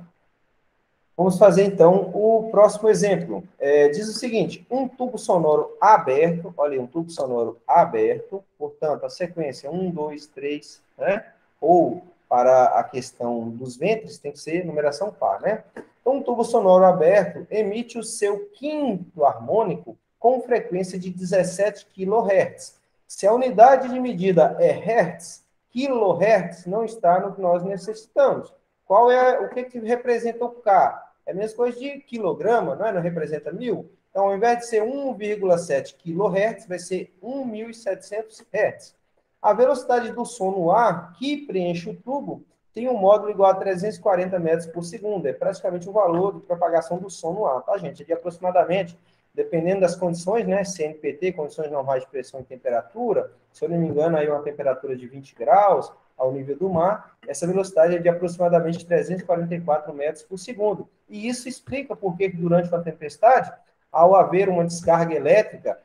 Vamos fazer, então, o próximo exemplo. Diz o seguinte, um tubo sonoro aberto, olha aí, um tubo sonoro aberto, portanto, a sequência 1, 2, 3, né? Ou, para a questão dos ventres, tem que ser numeração par, né? Então, um tubo sonoro aberto emite o seu quinto harmônico com frequência de 17 kHz. Se a unidade de medida é Hertz, kHz não está no que nós necessitamos. O que representa o K? É a mesma coisa de quilograma, não é? Não representa 1000? Então, ao invés de ser 1,7 kHz, vai ser 1.700 Hz. A velocidade do som no ar, que preenche o tubo, tem um módulo igual a 340 metros por segundo. É praticamente o valor de propagação do som no ar, tá, gente? É de aproximadamente, dependendo das condições, né? CNPT, condições normais de pressão e temperatura, se eu não me engano, aí uma temperatura de 20 graus, ao nível do mar, essa velocidade é de aproximadamente 344 metros por segundo. E isso explica por que durante uma tempestade, ao haver uma descarga elétrica,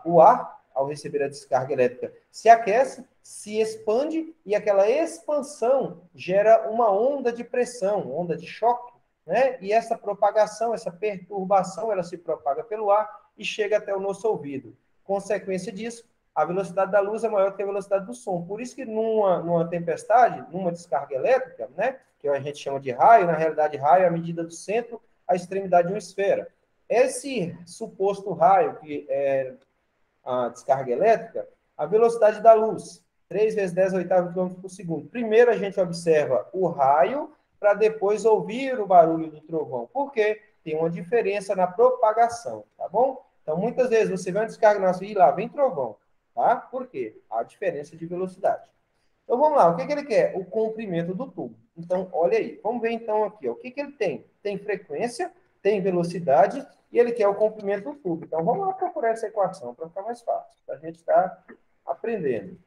o ar, ao receber a descarga elétrica, se aquece, se expande, e aquela expansão gera uma onda de pressão, onda de choque, né? E essa propagação, essa perturbação, ela se propaga pelo ar e chega até o nosso ouvido. Consequência disso, a velocidade da luz é maior que a velocidade do som. Por isso que numa tempestade, numa descarga elétrica, né, que a gente chama de raio, na realidade raio é a medida do centro à extremidade de uma esfera. Esse suposto raio, que a descarga elétrica, a velocidade da luz, 3 vezes 10 oitavos quilômetros por segundo. Primeiro a gente observa o raio, para depois ouvir o barulho do trovão. Por quê? Tem uma diferença na propagação, tá bom? Então, muitas vezes você vê uma descarga na sua e lá vem trovão, tá? Por quê? A diferença de velocidade. Então, vamos lá. O que ele quer? O comprimento do tubo. Então, olha aí. Vamos ver, então, aqui. Ó. O que ele tem? Tem frequência, tem velocidade e ele quer o comprimento do tubo. Então, vamos lá procurar essa equação para ficar mais fácil, para a gente estar aprendendo.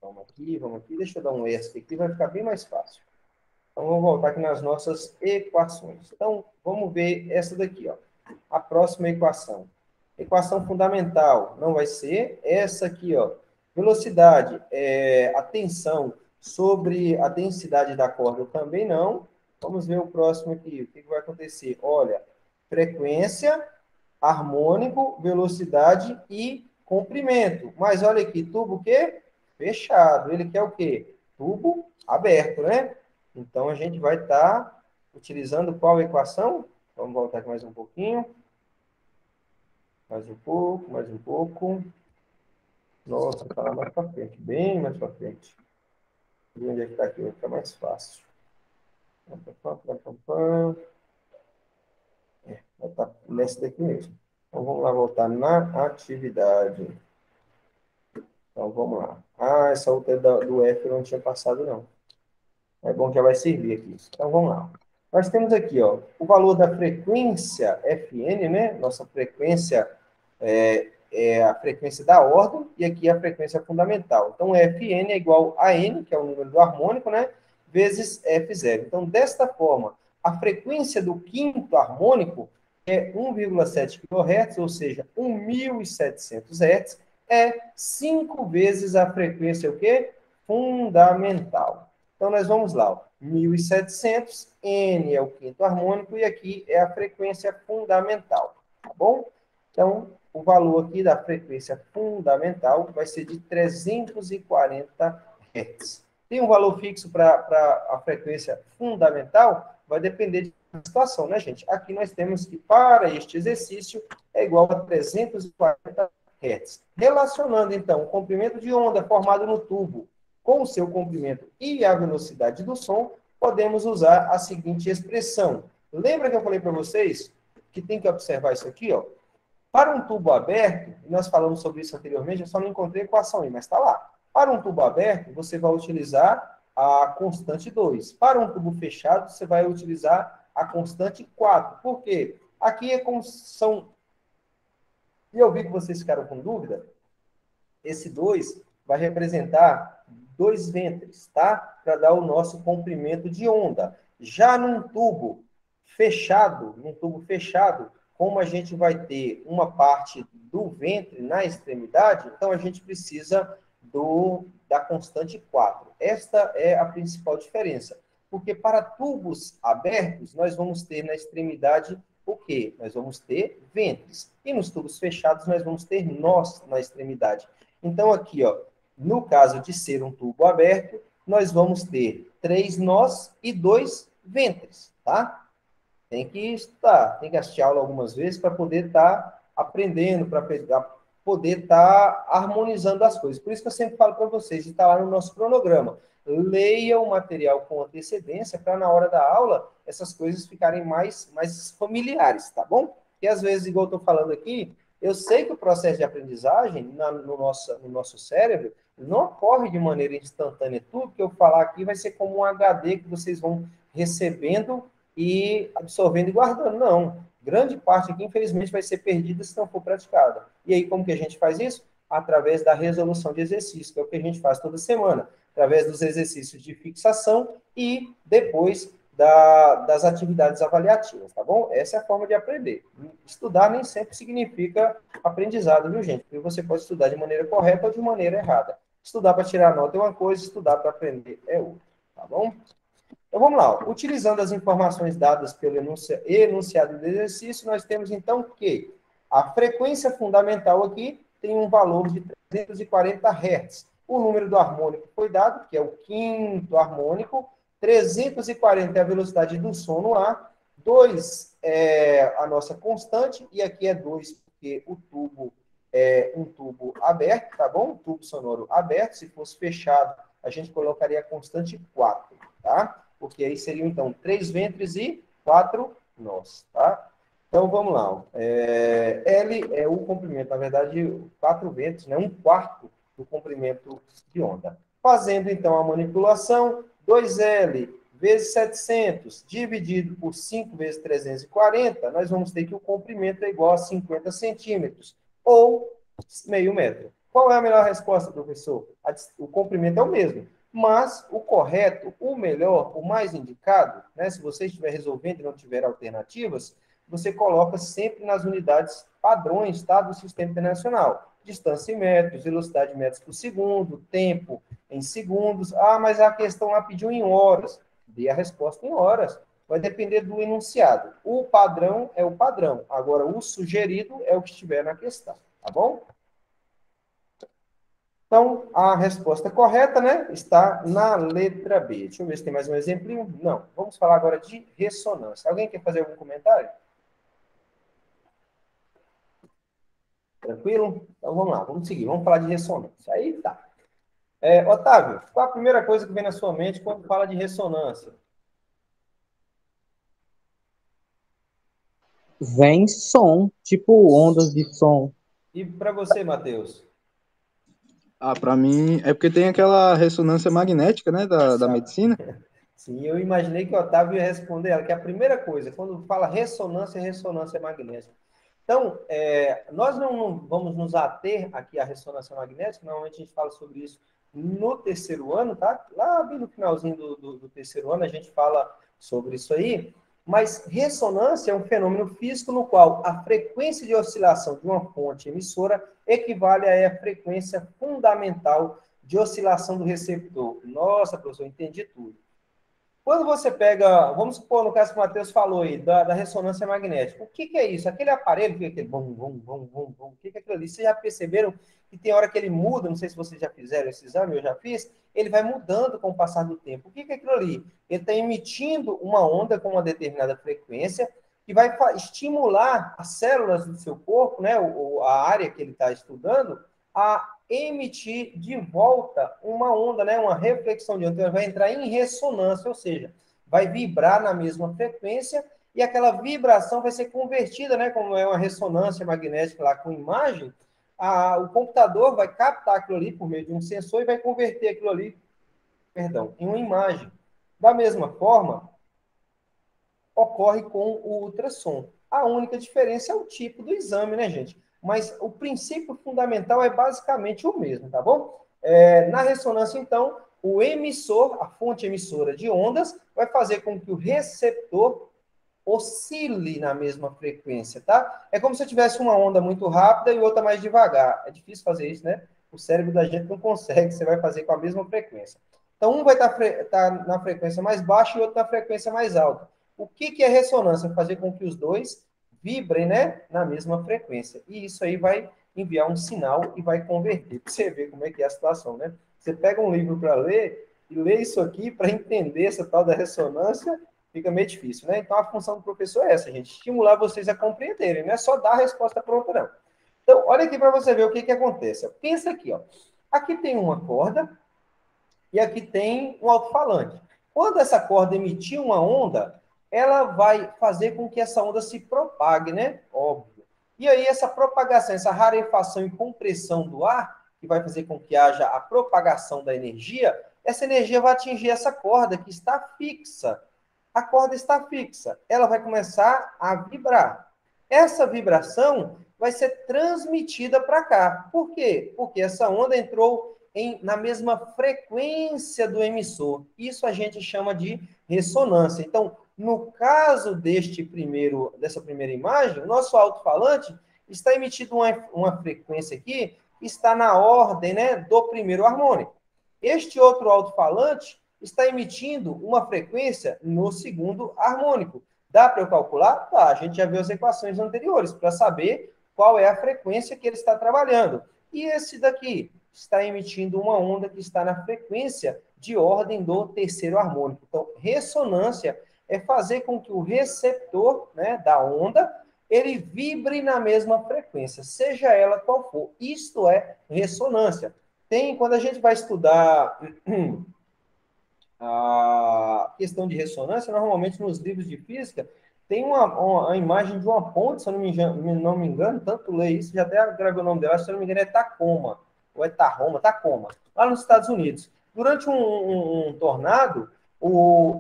Vamos aqui. Deixa eu dar um ESC aqui, vai ficar bem mais fácil. Então, vamos voltar aqui nas nossas equações. Então, vamos ver essa daqui, ó. A próxima equação. Equação fundamental não vai ser essa aqui, ó. Velocidade, a tensão sobre a densidade da corda também não. Vamos ver o próximo aqui. O que vai acontecer? Olha, frequência, harmônico, velocidade e comprimento. Mas olha aqui, tubo o quê? Fechado. Ele quer o quê? Tubo aberto, né? Então, a gente vai estar utilizando qual equação? Vamos voltar aqui mais um pouquinho. Mais um pouco. Nossa, está lá mais para frente, bem mais para frente. E onde é que está aqui? Vai ficar mais fácil. Vai estar nessa daqui mesmo. Então, vamos lá voltar na atividade. Então, vamos lá. Essa outra do F eu não tinha passado, não. É bom que já vai servir aqui. Então, vamos lá. Nós temos aqui, ó, o valor da frequência Fn, né? Nossa frequência é a frequência da ordem, e aqui a frequência fundamental. Então, Fn é igual a N, que é o número do harmônico, né? Vezes F0. Então, desta forma, a frequência do quinto harmônico é 1,7 kHz, ou seja, 1.700 Hz, é 5 vezes a frequência o quê? Fundamental. Então, nós vamos lá. Ó. 1.700, N é o quinto harmônico, e aqui é a frequência fundamental. Tá bom? Então, o valor aqui da frequência fundamental vai ser de 340 Hz. Tem um valor fixo para a frequência fundamental? Vai depender da situação, né, gente? Aqui nós temos que, para este exercício, é igual a 340 Hz. Relacionando, então, o comprimento de onda formado no tubo com o seu comprimento e a velocidade do som, podemos usar a seguinte expressão. Lembra que eu falei para vocês que tem que observar isso aqui, ó? Para um tubo aberto, nós falamos sobre isso anteriormente, eu só não encontrei a equação aí, mas está lá. Para um tubo aberto, você vai utilizar a constante 2. Para um tubo fechado, você vai utilizar a constante 4. Por quê? Aqui é como são... E eu vi que vocês ficaram com dúvida. Esse 2 vai representar 2 ventres, tá? Para dar o nosso comprimento de onda. Já num tubo fechado, como a gente vai ter uma parte do ventre na extremidade, então a gente precisa da constante 4. Esta é a principal diferença. Porque para tubos abertos, nós vamos ter na extremidade o quê? Nós vamos ter ventres. E nos tubos fechados, nós vamos ter nós na extremidade. Então, aqui, ó, no caso de ser um tubo aberto, nós vamos ter 3 nós e 2 ventres, tá? Tem que estudar, tem que assistir aula algumas vezes para poder estar aprendendo, para poder estar harmonizando as coisas. Por isso que eu sempre falo para vocês, está lá no nosso cronograma. Leia o material com antecedência para na hora da aula essas coisas ficarem mais familiares, tá bom? Porque às vezes, igual eu estou falando aqui, eu sei que o processo de aprendizagem no nosso cérebro não ocorre de maneira instantânea. Tudo que eu falar aqui vai ser como um HD que vocês vão recebendo e absorvendo e guardando. Não. Grande parte aqui, infelizmente, vai ser perdida se não for praticada. E aí, como que a gente faz isso? Através da resolução de exercícios, que é o que a gente faz toda semana, através dos exercícios de fixação e depois das atividades avaliativas, tá bom? Essa é a forma de aprender. Estudar nem sempre significa aprendizado, viu, gente? Porque você pode estudar de maneira correta ou de maneira errada. Estudar para tirar nota é uma coisa, estudar para aprender é outra, tá bom? Então, vamos lá. Utilizando as informações dadas pelo enunciado do exercício, nós temos, então, que a frequência fundamental aqui tem um valor de 340 Hz. O número do harmônico foi dado, que é o quinto harmônico. 340 é a velocidade do som no ar. 2 é a nossa constante, e aqui é 2, porque o tubo um tubo aberto, tá bom? Um tubo sonoro aberto. Se fosse fechado, a gente colocaria a constante 4, tá? Porque aí seriam, então, 3 ventres e 4 nós, tá? Então, vamos lá. Ó. L é o comprimento, na verdade, 4 ventos, né? 1/4 do comprimento de onda. Fazendo, então, a manipulação, 2L vezes 700 dividido por 5 vezes 340, nós vamos ter que o comprimento é igual a 50 centímetros, ou meio metro. Qual é a melhor resposta, professor? O comprimento é o mesmo, mas o correto, o melhor, o mais indicado, né, se você estiver resolvendo e não tiver alternativas, você coloca sempre nas unidades padrões, tá, do Sistema Internacional. Distância em metros, velocidade em metros por segundo, tempo em segundos. Ah, mas a questão lá pediu em horas. Dê a resposta em horas. Vai depender do enunciado. O padrão é o padrão. Agora, o sugerido é o que estiver na questão. Tá bom? Então, a resposta correta, né, está na letra B. Deixa eu ver se tem mais um exemplinho. Não. Vamos falar agora de ressonância. Alguém quer fazer algum comentário? Tranquilo? Então, vamos lá. Vamos seguir. Vamos falar de ressonância. Aí tá. Otávio, qual a primeira coisa que vem na sua mente quando fala de ressonância? Vem som, tipo ondas de som. E para você, Matheus? Ah, para mim é porque tem aquela ressonância magnética, né, da medicina. Sim, eu imaginei que o Otávio ia responder ela, que a primeira coisa, quando fala ressonância, ressonância magnética. Então, nós não vamos nos ater aqui à ressonância magnética, normalmente a gente fala sobre isso no terceiro ano, tá? Lá bem no finalzinho do terceiro ano a gente fala sobre isso aí, mas ressonância é um fenômeno físico no qual a frequência de oscilação de uma fonte emissora equivale à frequência fundamental de oscilação do receptor. Nossa, professor, entendi tudo. Quando você pega, vamos supor, no caso que o Matheus falou aí, da ressonância magnética, o que é isso? Aquele aparelho, que é aquele bum, bum, bum, bum, bum, o que é aquilo ali? Vocês já perceberam que tem hora que ele muda, não sei se vocês já fizeram esse exame, eu já fiz, ele vai mudando com o passar do tempo. O que é aquilo ali? Ele está emitindo uma onda com uma determinada frequência que vai estimular as células do seu corpo, né, a área que ele está estudando, a emitir de volta uma onda, né, uma reflexão de onda. Então, vai entrar em ressonância, ou seja, vai vibrar na mesma frequência e aquela vibração vai ser convertida, né, como é uma ressonância magnética lá com imagem, o computador vai captar aquilo ali por meio de um sensor e vai converter aquilo ali, perdão, em uma imagem. Da mesma forma, ocorre com o ultrassom. A única diferença é o tipo do exame, né, gente? Mas o princípio fundamental é basicamente o mesmo, tá bom? Na ressonância, então, o emissor, a fonte emissora de ondas, vai fazer com que o receptor oscile na mesma frequência, tá? É como se eu tivesse uma onda muito rápida e outra mais devagar. É difícil fazer isso, né? O cérebro da gente não consegue, você vai fazer com a mesma frequência. Então, um vai estar na frequência mais baixa e o outro na frequência mais alta. O que é ressonância? Fazer com que os dois vibrem, né, na mesma frequência. E isso aí vai enviar um sinal e vai converter. Para você ver como é que é a situação, né? Você pega um livro para ler e lê isso aqui para entender essa tal da ressonância, fica meio difícil, né? Então, a função do professor é essa, gente, estimular vocês a compreenderem, não é só dar a resposta pronta, não. Então, olha aqui para você ver o que acontece. Pensa aqui, ó. Aqui tem uma corda e aqui tem um alto-falante. Quando essa corda emitir uma onda, ela vai fazer com que essa onda se propague, né? Óbvio. E aí, essa propagação, essa rarefação e compressão do ar, que vai fazer com que haja a propagação da energia, essa energia vai atingir essa corda que está fixa. A corda está fixa. Ela vai começar a vibrar. Essa vibração vai ser transmitida para cá. Por quê? Porque essa onda entrou na mesma frequência do emissor. Isso a gente chama de ressonância. Então, no caso dessa primeira imagem, o nosso alto-falante está emitindo uma frequência aqui que está na ordem, né, do primeiro harmônico. Este outro alto-falante está emitindo uma frequência no segundo harmônico. Dá para eu calcular? Tá, a gente já viu as equações anteriores para saber qual é a frequência que ele está trabalhando. E esse daqui está emitindo uma onda que está na frequência de ordem do terceiro harmônico. Então, ressonância é fazer com que o receptor, né, da onda ele vibre na mesma frequência, seja ela qual for. Isto é ressonância. Quando a gente vai estudar a questão de ressonância, normalmente nos livros de física, tem uma imagem de uma ponte, se eu não me engano, tanto ler isso, já até gravei o nome dela, se eu não me engano é Tacoma, ou é Tacoma, lá nos Estados Unidos. Durante um tornado,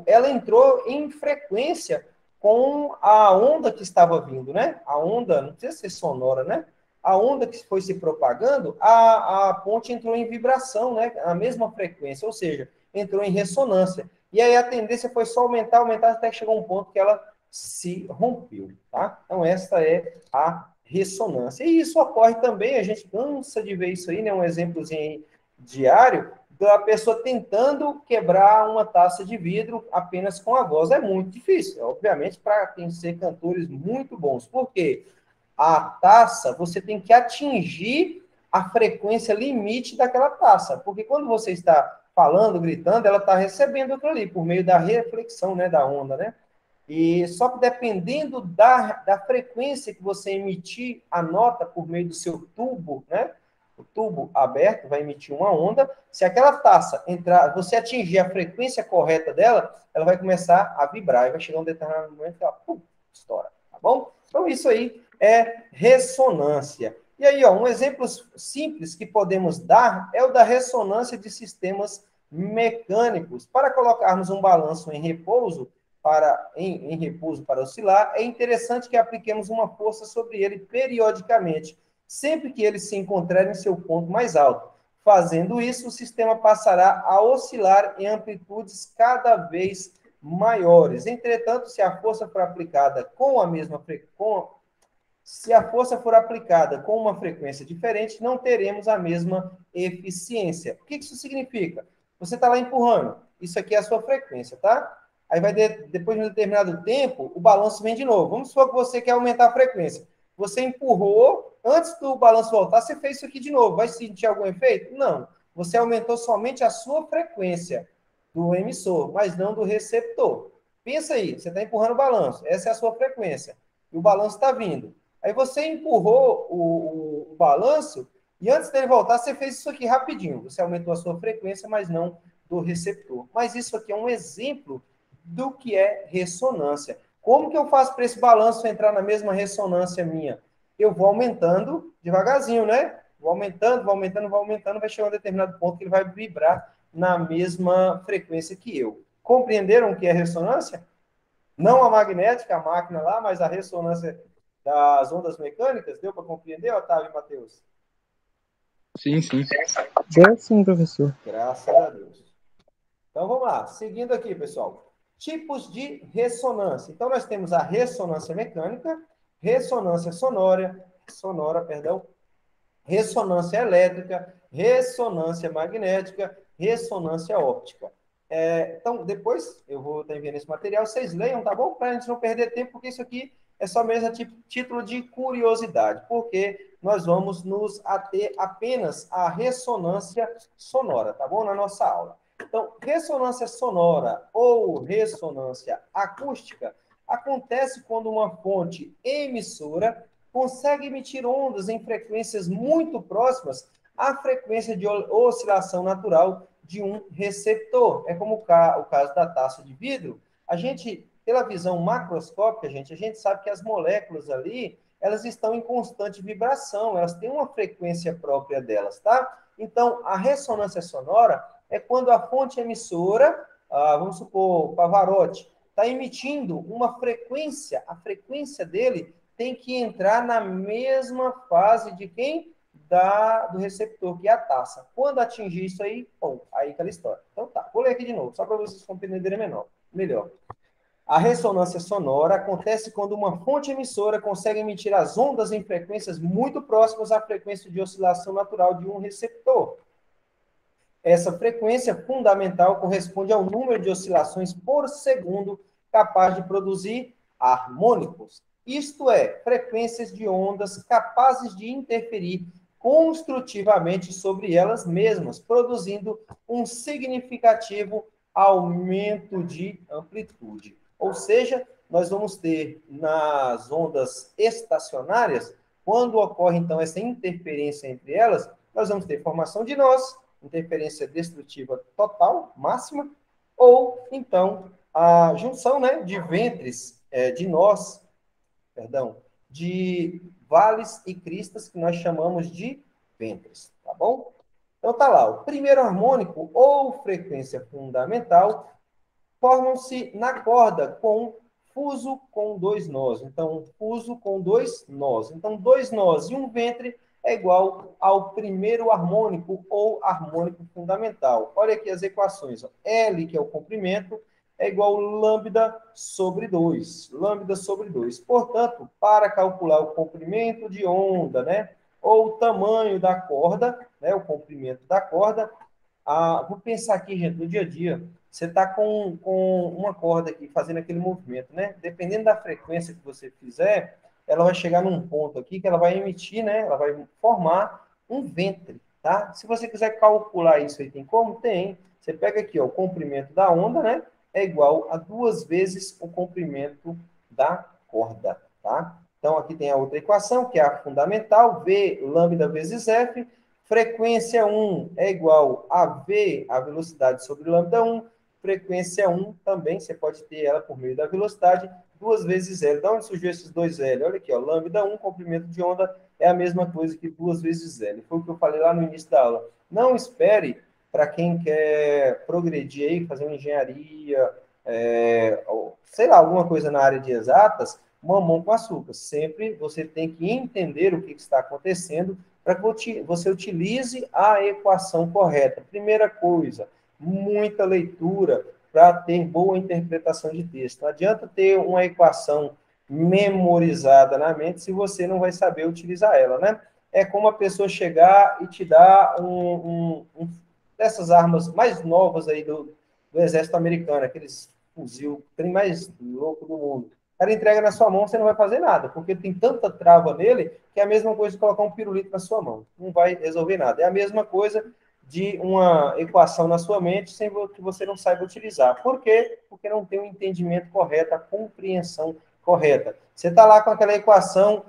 ela entrou em frequência com a onda que estava vindo, né? A onda, não precisa ser sonora, né? A onda que foi se propagando, a ponte entrou em vibração, né? A mesma frequência, ou seja, entrou em ressonância. E aí a tendência foi só aumentar, até que chegou um ponto que ela se rompeu, tá? Então, essa é a ressonância. E isso ocorre também, a gente cansa de ver isso aí, né? Um exemplozinho aí diário, da pessoa tentando quebrar uma taça de vidro apenas com a voz. É muito difícil, obviamente, para tem que ser cantores muito bons. Por quê? A taça, você tem que atingir a frequência limite daquela taça. Porque quando você está falando, gritando, ela está recebendo aquilo ali, por meio da reflexão, né, da onda, né? E só que dependendo da frequência que você emitir a nota por meio do seu tubo, né? O tubo aberto vai emitir uma onda. Se aquela taça entrar, você atingir a frequência correta dela, ela vai começar a vibrar. E vai chegar um determinado momento que ela estoura, tá bom? Então, isso aí é ressonância. E aí, ó, um exemplo simples que podemos dar é o da ressonância de sistemas mecânicos. Para colocarmos um balanço em repouso, em repouso para oscilar, é interessante que apliquemos uma força sobre ele periodicamente, sempre que ele se encontrar em seu ponto mais alto. Fazendo isso, o sistema passará a oscilar em amplitudes cada vez maiores. Entretanto, se a força for aplicada com a mesma se a força for aplicada com uma frequência diferente, não teremos a mesma eficiência. O que isso significa? Você está lá empurrando, isso aqui é a sua frequência, tá? Aí depois de um determinado tempo, o balanço vem de novo. Vamos supor que você quer aumentar a frequência. Você empurrou, antes do balanço voltar, você fez isso aqui de novo. Vai sentir algum efeito? Não. Você aumentou somente a sua frequência do emissor, mas não do receptor. Pensa aí, você está empurrando o balanço, essa é a sua frequência, e o balanço está vindo. Aí você empurrou o balanço, e antes dele voltar, você fez isso aqui rapidinho. Você aumentou a sua frequência, mas não do receptor. Mas isso aqui é um exemplo do que é ressonância. Como que eu faço para esse balanço entrar na mesma ressonância minha? Eu vou aumentando devagarzinho, né? Vou aumentando, vai chegar a um determinado ponto que ele vai vibrar na mesma frequência que eu. Compreenderam o que é ressonância? Não a magnética, a máquina lá, mas a ressonância das ondas mecânicas. Deu para compreender, Otávio e Matheus? Sim, sim. Deu sim, professor. Graças a Deus. Então, vamos lá. Seguindo aqui, pessoal. Tipos de ressonância. Então, nós temos a ressonância mecânica, ressonância sonora, ressonância elétrica, ressonância magnética, ressonância óptica. Então, depois eu vou estar enviando esse material, vocês leiam, tá bom? Para a gente não perder tempo, porque isso aqui é só mesmo título de curiosidade, porque nós vamos nos ater apenas à ressonância sonora, tá bom? Na nossa aula. Então, ressonância sonora ou ressonância acústica acontece quando uma fonte emissora consegue emitir ondas em frequências muito próximas à frequência de oscilação natural de um receptor. É como o caso da taça de vidro. A gente, pela visão macroscópica, a gente sabe que as moléculas ali, elas estão em constante vibração, elas têm uma frequência própria delas, tá? Então, a ressonância sonora é quando a fonte emissora, vamos supor, Pavarotti, está emitindo uma frequência, a frequência dele tem que entrar na mesma fase de quem? Do receptor, que é a taça. Quando atingir isso aí, aí aquela história. Então tá, vou ler aqui de novo, só para vocês compreenderem melhor. A ressonância sonora acontece quando uma fonte emissora consegue emitir as ondas em frequências muito próximas à frequência de oscilação natural de um receptor. Essa frequência fundamental corresponde ao número de oscilações por segundo capaz de produzir harmônicos. Isto é, frequências de ondas capazes de interferir construtivamente sobre elas mesmas, produzindo um significativo aumento de amplitude. Ou seja, nós vamos ter nas ondas estacionárias, quando ocorre, então, essa interferência entre elas, nós vamos ter formação de nós, interferência destrutiva total, máxima, ou, então, a junção, né, de ventres, de nós, perdão, de vales e cristas, que nós chamamos de ventres, tá bom? Então, tá lá, o primeiro harmônico ou frequência fundamental formam-se na corda com fuso com dois nós. Então, fuso com dois nós. Então, dois nós e um ventre é igual ao primeiro harmônico ou harmônico fundamental. Olha aqui as equações. L, que é o comprimento, é igual a lambda sobre 2. Lambda sobre 2. Portanto, para calcular o comprimento de onda, né, ou o tamanho da corda, né, o comprimento da corda, vou pensar aqui, gente, no dia a dia, você está com uma corda aqui, fazendo aquele movimento, né? Dependendo da frequência que você fizer, ela vai chegar num ponto aqui que ela vai emitir, né? Ela vai formar um ventre, tá? Se você quiser calcular isso aí, tem como? Tem. Você pega aqui, ó, o comprimento da onda, né? É igual a 2 vezes o comprimento da corda, tá? Então, aqui tem a outra equação, que é a fundamental, V lambda vezes F. Frequência 1 é igual a V, a velocidade sobre lambda 1. Frequência 1 também, você pode ter ela por meio da velocidade, 2 vezes L. De onde surgiu esses dois L? Olha aqui, ó, lambda 1, comprimento de onda, é a mesma coisa que 2 vezes L. Foi o que eu falei lá no início da aula. Não espere, para quem quer progredir aí, fazer uma engenharia, sei lá, alguma coisa na área de exatas, mamão com açúcar. Sempre você tem que entender o que está acontecendo para que você utilize a equação correta. Primeira coisa, muita leitura para ter boa interpretação de texto. Não adianta ter uma equação memorizada na mente se você não vai saber utilizar ela, né? É como a pessoa chegar e te dar dessas armas mais novas aí do exército americano, aqueles fuzil, trem mais louco do mundo. O cara entrega na sua mão, você não vai fazer nada, porque tem tanta trava nele que é a mesma coisa de colocar um pirulito na sua mão. Não vai resolver nada. É a mesma coisa de uma equação na sua mente sem que você não saiba utilizar. Por quê? Porque não tem o entendimento correto, a compreensão correta. Você está lá com aquela equação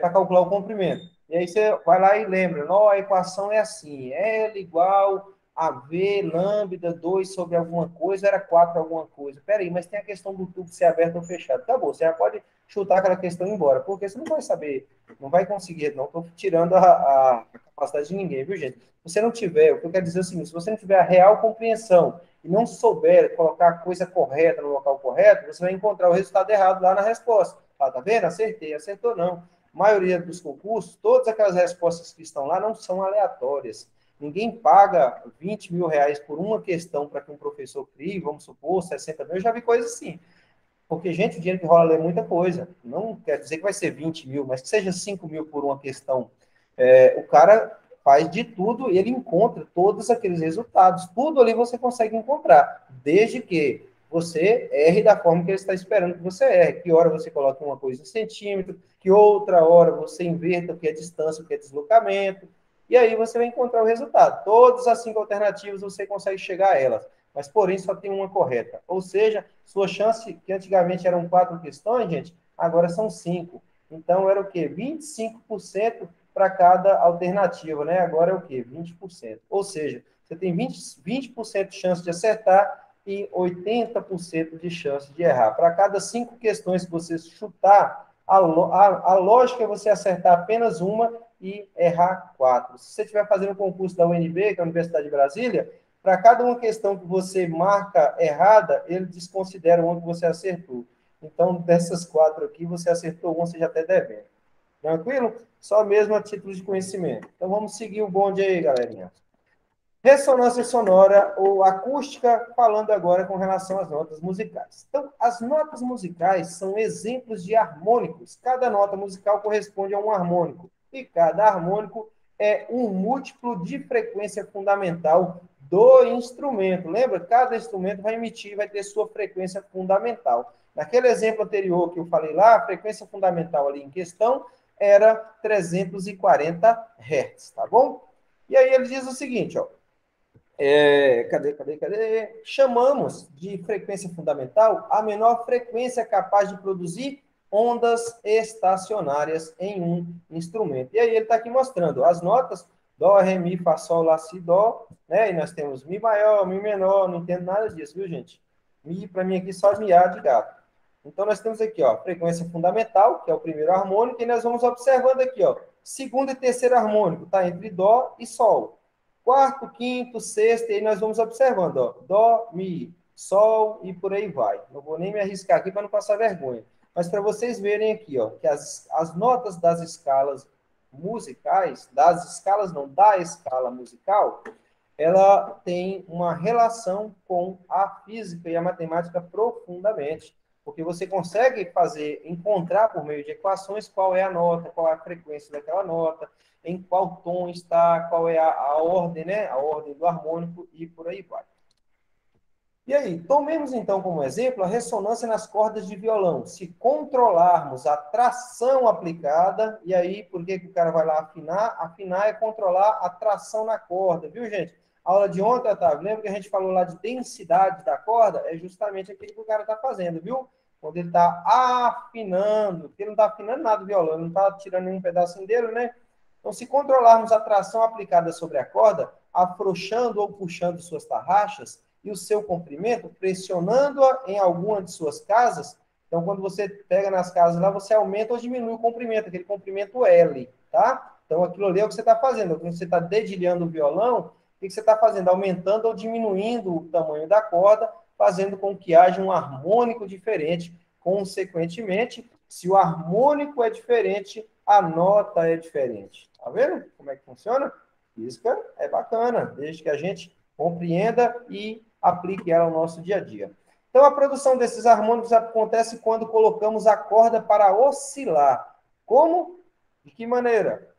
para calcular o comprimento. E aí você vai lá e lembra, não, a equação é assim, L igual a V lambda 2 sobre alguma coisa, era 4 alguma coisa. Peraí, mas tem a questão do tubo ser aberto ou fechado. Acabou, você já pode chutar aquela questão embora, porque você não vai saber, não vai conseguir, não estou tirando a capacidade de ninguém, viu, gente? Se você não tiver, o que eu quero dizer é o seguinte, se você não tiver a real compreensão e não souber colocar a coisa correta no local correto, você vai encontrar o resultado errado lá na resposta. Tá vendo? Acertei, acertou não. A maioria dos concursos, todas aquelas respostas que estão lá não são aleatórias. Ninguém paga 20 mil reais por uma questão para que um professor crie, vamos supor, 60 mil. Eu já vi coisas assim. Porque, gente, o dinheiro que rola é muita coisa. Não quer dizer que vai ser 20 mil, mas que seja 5 mil por uma questão. O cara faz de tudo e ele encontra todos aqueles resultados. Tudo ali você consegue encontrar, desde que você erre da forma que ele está esperando que você erre. Que hora você coloca uma coisa em centímetro, que outra hora você inverta o que é distância, o que é deslocamento, e aí você vai encontrar o resultado. Todas as 5 alternativas você consegue chegar a elas, mas porém só tem uma correta. Ou seja, sua chance, que antigamente eram 4 questões, gente, agora são 5. Então era o quê? 25% para cada alternativa, né? Agora é o quê? 20%. Ou seja, você tem 20% de chance de acertar e 80% de chance de errar. Para cada 5 questões que você chutar, a lógica é você acertar apenas uma e errar 4. Se você estiver fazendo o concurso da UNB, que é a Universidade de Brasília, para cada uma questão que você marca errada, ele desconsidera uma que você acertou. Então, dessas 4 aqui, você acertou uma, você já está devendo. Tranquilo? Só mesmo a título de conhecimento. Então, vamos seguir o bonde aí, galerinha. Ressonância sonora ou acústica, falando agora com relação às notas musicais. Então, as notas musicais são exemplos de harmônicos. Cada nota musical corresponde a um harmônico. E cada harmônico é um múltiplo de frequência fundamental do instrumento. Lembra? Cada instrumento vai emitir, vai ter sua frequência fundamental. Naquele exemplo anterior que eu falei lá, a frequência fundamental ali em questão era 340 Hz, tá bom? E aí ele diz o seguinte, ó. Cadê? Chamamos de frequência fundamental a menor frequência capaz de produzir ondas estacionárias em um instrumento. E aí ele está aqui mostrando as notas dó, ré, mi, fá, sol, lá, si, dó, né? E nós temos mi maior, mi menor, não entendo nada disso, viu, gente? Mi, para mim aqui, só miar de gato. Então, nós temos aqui, ó, frequência fundamental, que é o primeiro harmônico, e nós vamos observando aqui, ó, segundo e terceiro harmônico, está entre dó e sol. Quarto, quinto, sexto, e aí nós vamos observando, ó, dó, mi, sol e por aí vai. Não vou nem me arriscar aqui para não passar vergonha. Mas para vocês verem aqui, ó, que as notas das escalas musicais, das escalas não, da escala musical, ela tem uma relação com a física e a matemática profundamente, porque você consegue encontrar por meio de equações qual é a nota, qual é a frequência daquela nota, em qual tom está, qual é a ordem, né? A ordem do harmônico e por aí vai. E aí, tomemos então como exemplo a ressonância nas cordas de violão. Se controlarmos a tração aplicada, e aí, por que o cara vai lá afinar? Afinar é controlar a tração na corda, viu, gente? A aula de ontem, Otávio, lembra que a gente falou lá de densidade da corda? É justamente aquilo que o cara está fazendo, viu? Quando ele está afinando, porque ele não está afinando nada do violão, ele não está tirando nenhum pedacinho dele, né? Então, se controlarmos a tração aplicada sobre a corda, afrouxando ou puxando suas tarraxas, e o seu comprimento, pressionando-a em alguma de suas casas. Então, quando você pega nas casas lá, você aumenta ou diminui o comprimento, aquele comprimento L, tá? Então, aquilo ali é o que você está fazendo. Quando você está dedilhando o violão, o que você está fazendo? Aumentando ou diminuindo o tamanho da corda, fazendo com que haja um harmônico diferente. Consequentemente, se o harmônico é diferente, a nota é diferente. Tá vendo como é que funciona? Física é bacana, desde que a gente compreenda e aplique ela ao nosso dia a dia. Então, a produção desses harmônicos acontece quando colocamos a corda para oscilar. Como? De que maneira?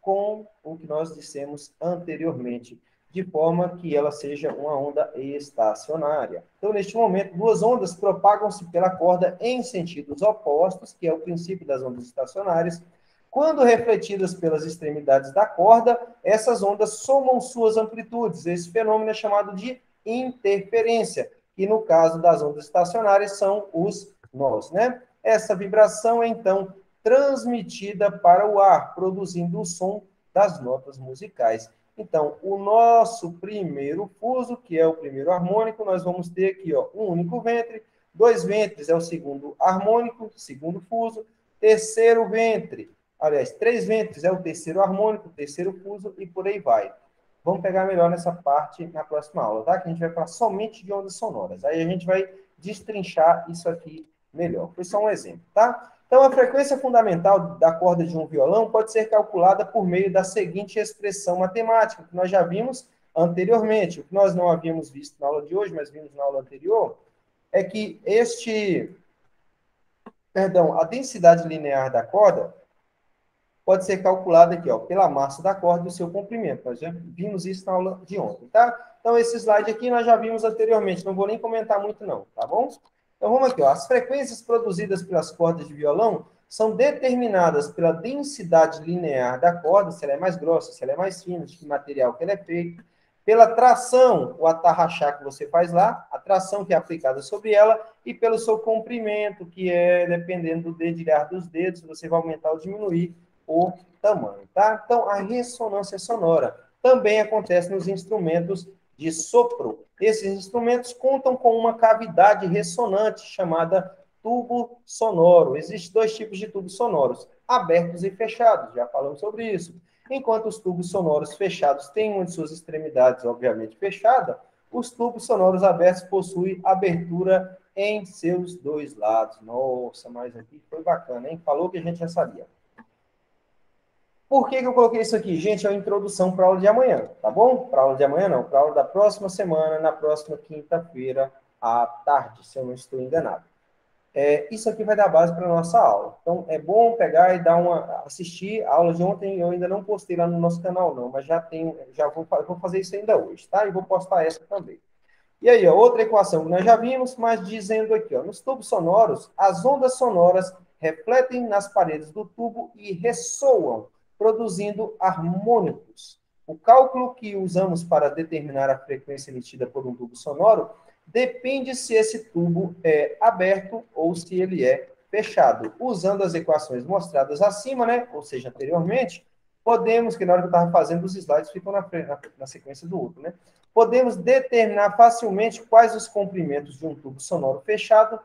Com o que nós dissemos anteriormente, de forma que ela seja uma onda estacionária. Então, neste momento, duas ondas propagam-se pela corda em sentidos opostos, que é o princípio das ondas estacionárias. Quando refletidas pelas extremidades da corda, essas ondas somam suas amplitudes. Esse fenômeno é chamado de interferência, que no caso das ondas estacionárias são os nós, né? Essa vibração é, então, transmitida para o ar, produzindo o som das notas musicais. Então, o nosso primeiro fuso, que é o primeiro harmônico, nós vamos ter aqui, ó, um único ventre, dois ventres é o segundo harmônico, segundo fuso, terceiro ventre, aliás, três ventres é o terceiro harmônico, terceiro fuso e por aí vai. Vamos pegar melhor nessa parte na próxima aula, tá? Que a gente vai falar somente de ondas sonoras. Aí a gente vai destrinchar isso aqui melhor. Foi só um exemplo, tá? Então, a frequência fundamental da corda de um violão pode ser calculada por meio da seguinte expressão matemática, que nós já vimos anteriormente. O que nós não havíamos visto na aula de hoje, mas vimos na aula anterior, é que a densidade linear da corda pode ser calculada aqui, ó, pela massa da corda e o seu comprimento. Nós já vimos isso na aula de ontem, tá? Então, esse slide aqui nós já vimos anteriormente, não vou nem comentar muito não, tá bom? Então, vamos aqui, ó. As frequências produzidas pelas cordas de violão são determinadas pela densidade linear da corda, se ela é mais grossa, se ela é mais fina, de que material que ela é feita, pela tração, o atarrachar que você faz lá, a tração que é aplicada sobre ela, e pelo seu comprimento, que é, dependendo do dedilhar dos dedos, você vai aumentar ou diminuir o tamanho, tá? Então, a ressonância sonora também acontece nos instrumentos de sopro. Esses instrumentos contam com uma cavidade ressonante chamada tubo sonoro. Existem dois tipos de tubos sonoros, abertos e fechados, já falamos sobre isso. Enquanto os tubos sonoros fechados têm uma de suas extremidades, obviamente, fechada, os tubos sonoros abertos possuem abertura em seus dois lados. Nossa, mas aqui foi bacana, hein? Falou que a gente já sabia. Por que eu coloquei isso aqui? Gente, é uma introdução para a aula de amanhã, tá bom? Para a aula de amanhã não, para a aula da próxima semana, na próxima quinta-feira, à tarde, se eu não estou enganado. Isso aqui vai dar base para a nossa aula. Então, é bom pegar e assistir a aula de ontem, eu ainda não postei lá no nosso canal não, mas vou fazer isso ainda hoje, tá? E vou postar essa também. E aí, ó, outra equação que nós já vimos, mas dizendo aqui, ó, nos tubos sonoros, as ondas sonoras refletem nas paredes do tubo e ressoam, produzindo harmônicos. o cálculo que usamos para determinar a frequência emitida por um tubo sonoro depende se esse tubo é aberto ou se ele é fechado. Usando as equações mostradas acima, né, ou seja, anteriormente, podemos, que na hora que eu estava fazendo os slides, ficam na sequência do outro, né? Podemos determinar facilmente quais os comprimentos de um tubo sonoro fechado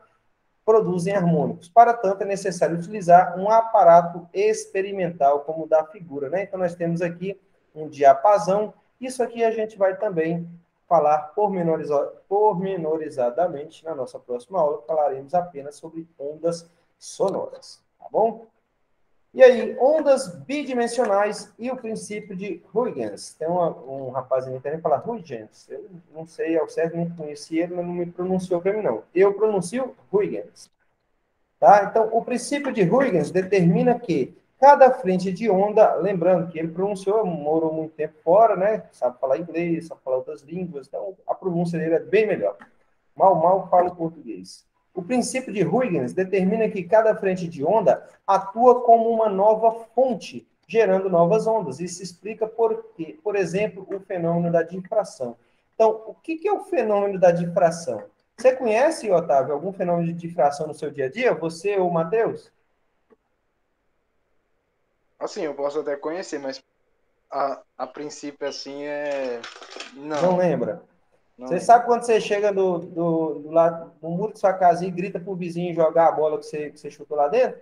produzem harmônicos. Para tanto, é necessário utilizar um aparato experimental, como o da figura, né? Então, nós temos aqui um diapasão. Isso aqui a gente vai também falar pormenorizadamente na nossa próxima aula. Falaremos apenas sobre ondas sonoras, tá bom? E aí, ondas bidimensionais e o princípio de Huygens. Tem um rapaz na internet que fala Huygens. Eu não sei ao certo, não conheci ele, mas não me pronunciou para mim, não. Eu pronuncio Huygens. Tá? Então, o princípio de Huygens determina que cada frente de onda, lembrando que ele pronunciou, morou muito tempo fora, né? Sabe falar inglês, sabe falar outras línguas, então a pronúncia dele é bem melhor. Mal fala português. O princípio de Huygens determina que cada frente de onda atua como uma nova fonte, gerando novas ondas. Isso explica por exemplo, o fenômeno da difração. Então, o que é o fenômeno da difração? Você conhece, Otávio, algum fenômeno de difração no seu dia a dia? Você ou o Matheus? Assim, eu posso até conhecer, mas a princípio, assim, Não lembra? Não Você lembro. sabe quando você chega do lado do muro de sua casa e grita pro vizinho jogar a bola que você chutou lá dentro?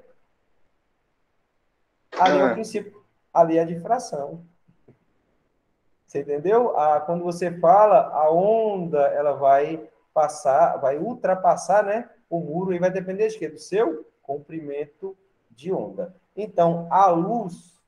Ali é o princípio. Ali é a difração. Você entendeu? Quando você fala, a onda ela vai passar, vai ultrapassar, né, o muro e vai depender de quê? Do seu comprimento de onda. Então, a luz,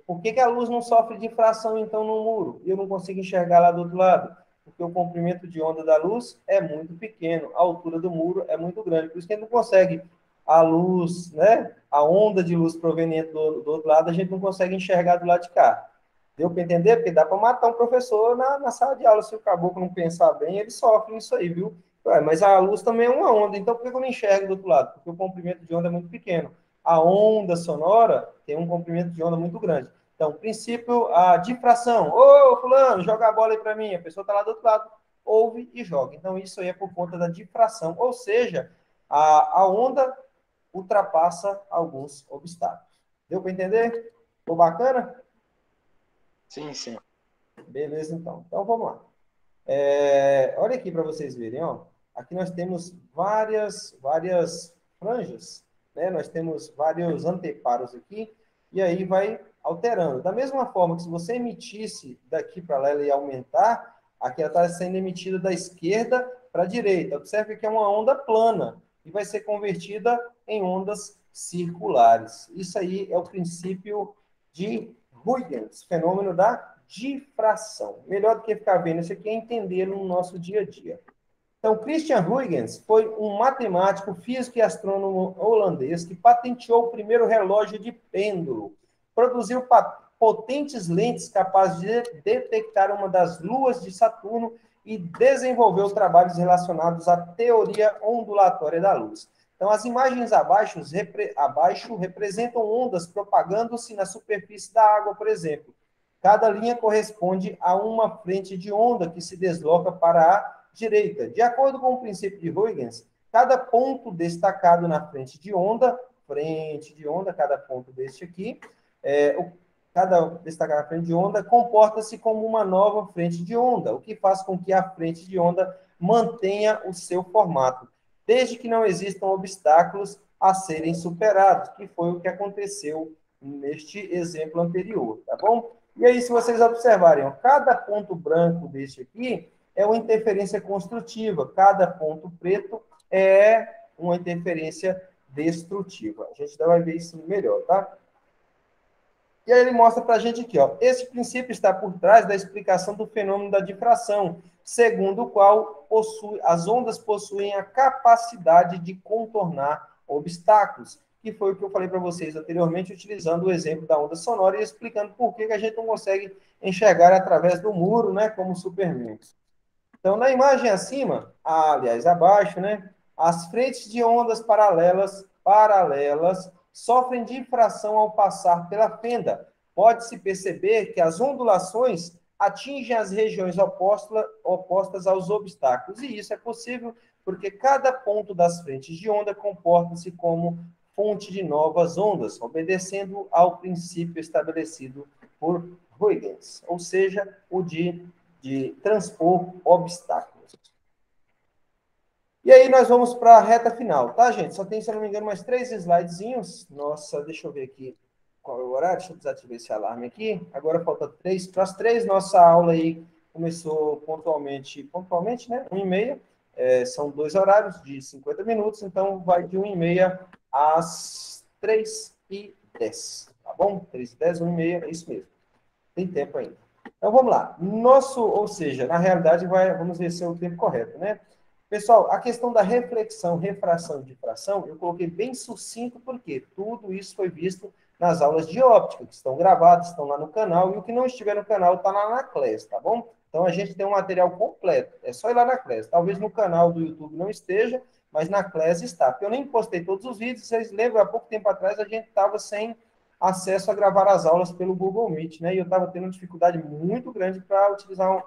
por que a luz não sofre difração, então, no muro? E eu não consigo enxergar lá do outro lado? Porque o comprimento de onda da luz é muito pequeno, a altura do muro é muito grande. Por isso que a gente não consegue a luz, né? A onda de luz proveniente do outro lado, a gente não consegue enxergar do lado de cá. Deu para entender? Porque dá para matar um professor na sala de aula. Se o caboclo não pensar bem, ele sofre isso aí, viu? Mas a luz também é uma onda, então por que eu não enxergo do outro lado? Porque o comprimento de onda é muito pequeno. A onda sonora tem um comprimento de onda muito grande. Então, princípio, a difração. Ô, fulano, joga a bola aí para mim. A pessoa está lá do outro lado, ouve e joga. Então, isso aí é por conta da difração. Ou seja, a onda ultrapassa alguns obstáculos. Deu para entender? Ficou bacana? Sim, sim. Beleza, então. Então, vamos lá. Olha aqui para vocês verem, ó. Aqui nós temos várias franjas, né? Nós temos vários anteparos aqui, e aí vai alterando. Da mesma forma que se você emitisse daqui para lá, ela ia aumentar, aqui ela está sendo emitida da esquerda para a direita. Observe que é uma onda plana, e vai ser convertida em ondas circulares. Isso aí é o princípio de Huygens, fenômeno da difração. Melhor do que ficar vendo isso aqui é entender no nosso dia a dia. Então, Christian Huygens foi um matemático, físico e astrônomo holandês que patenteou o primeiro relógio de pêndulo. Produziu potentes lentes capazes de detectar uma das luas de Saturno e desenvolveu trabalhos relacionados à teoria ondulatória da luz. Então, as imagens abaixo representam ondas propagando-se na superfície da água, por exemplo. Cada linha corresponde a uma frente de onda que se desloca para a direita. De acordo com o princípio de Huygens, cada ponto destacado na frente de onda, cada ponto deste aqui, cada destacado na frente de onda, comporta-se como uma nova frente de onda, o que faz com que a frente de onda mantenha o seu formato, desde que não existam obstáculos a serem superados, que foi o que aconteceu neste exemplo anterior, tá bom? E aí, se vocês observarem, ó, cada ponto branco deste aqui é uma interferência construtiva, cada ponto preto é uma interferência destrutiva. A gente vai ver isso melhor, tá? E aí ele mostra para a gente aqui, ó, esse princípio está por trás da explicação do fenômeno da difração, segundo o qual as ondas possuem a capacidade de contornar obstáculos, que foi o que eu falei para vocês anteriormente, utilizando o exemplo da onda sonora e explicando por que a gente não consegue enxergar através do muro, né, como Superman. Então, na imagem acima, aliás, abaixo, né, as frentes de ondas paralelas sofrem difração ao passar pela fenda, pode-se perceber que as ondulações atingem as regiões opostas aos obstáculos. E isso é possível porque cada ponto das frentes de onda comporta-se como fonte de novas ondas, obedecendo ao princípio estabelecido por Huygens, ou seja, o de transpor obstáculos. E aí nós vamos para a reta final, tá, gente? Só tem, se eu não me engano, mais 3 slidezinhos. Nossa, deixa eu ver aqui qual é o horário. Deixa eu desativar esse alarme aqui. Agora falta 3. Para as 3, nossa aula aí começou pontualmente, né? 1h30. São 2 horários de 50 minutos, então vai de 1h30 às 3h10, tá bom? 3h10, 1h30, é isso mesmo. Tem tempo ainda. Então, vamos lá. Ou seja, na realidade, vamos ver se é o tempo correto, né? Pessoal, a questão da reflexão, refração e difração, eu coloquei bem sucinto, porque tudo isso foi visto nas aulas de óptica, que estão gravadas, estão lá no canal, e o que não estiver no canal está lá na classe, tá bom? Então, a gente tem um material completo, é só ir lá na classe. Talvez no canal do YouTube não esteja, mas na classe está. Porque eu nem postei todos os vídeos, vocês lembram, há pouco tempo atrás a gente estava sem acesso a gravar as aulas pelo Google Meet, né? E eu estava tendo uma dificuldade muito grande para utilizar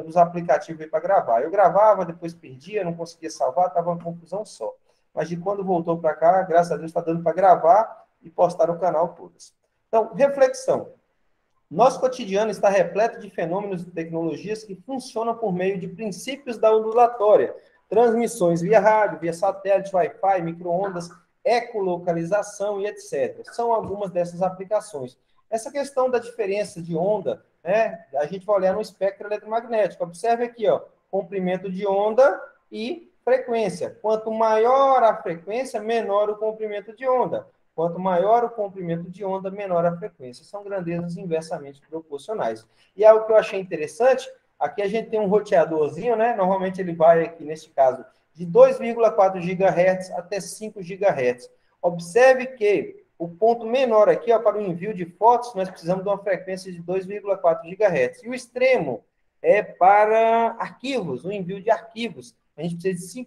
os aplicativos para gravar. Eu gravava, depois perdia, não conseguia salvar, estava uma confusão só. Mas de quando voltou para cá, graças a Deus, está dando para gravar e postar no canal todas. Então, reflexão. Nosso cotidiano está repleto de fenômenos e tecnologias que funcionam por meio de princípios da ondulatória, transmissões via rádio, via satélite, Wi-Fi, micro-ondas, ecolocalização e etc. São algumas dessas aplicações. Essa questão da diferença de onda, né, a gente vai olhar no espectro eletromagnético. Observe aqui, ó, comprimento de onda e frequência. Quanto maior a frequência, menor o comprimento de onda. Quanto maior o comprimento de onda, menor a frequência. São grandezas inversamente proporcionais. E algo que eu achei interessante, aqui a gente tem um roteadorzinho, né? Normalmente ele vai aqui, nesse caso, de 2,4 GHz até 5 GHz. Observe que o ponto menor aqui, ó, para o envio de fotos, nós precisamos de uma frequência de 2,4 GHz. E o extremo é para arquivos, o envio de arquivos. A gente precisa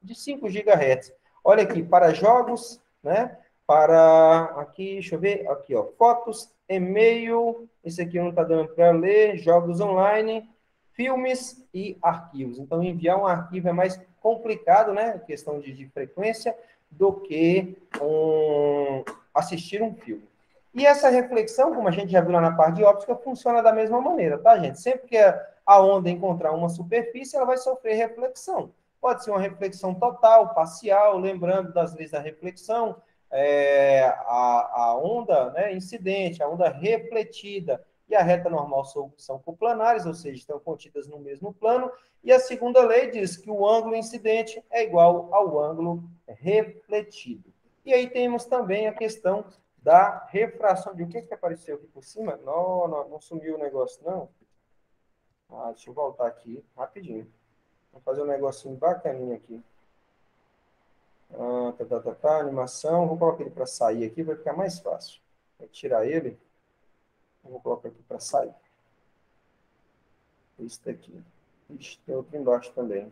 de 5 GHz. Olha aqui, para jogos, né? Para, aqui, deixa eu ver, aqui, ó, fotos, e-mail, esse aqui não está dando para ler, jogos online, filmes e arquivos. Então, enviar um arquivo é mais complicado, né? Questão de frequência, do que assistir um filme. E essa reflexão, como a gente já viu lá na parte de óptica, funciona da mesma maneira, tá, gente? Sempre que a onda encontrar uma superfície, ela vai sofrer reflexão. Pode ser uma reflexão total, parcial, lembrando das leis da reflexão, a onda, né, incidente, a onda refletida e a reta normal são coplanares, ou seja, estão contidas no mesmo plano, e a segunda lei diz que o ângulo incidente é igual ao ângulo refletido. E aí temos também a questão da refração. De o que apareceu aqui por cima? Não sumiu o negócio, não? Deixa eu voltar aqui rapidinho. Vou fazer um negocinho bacaninho aqui. Animação. Vou colocar ele para sair aqui, vai ficar mais fácil. Vou tirar ele. Vou colocar aqui para sair. Esse daqui. Ixi, tem outro embaixo também.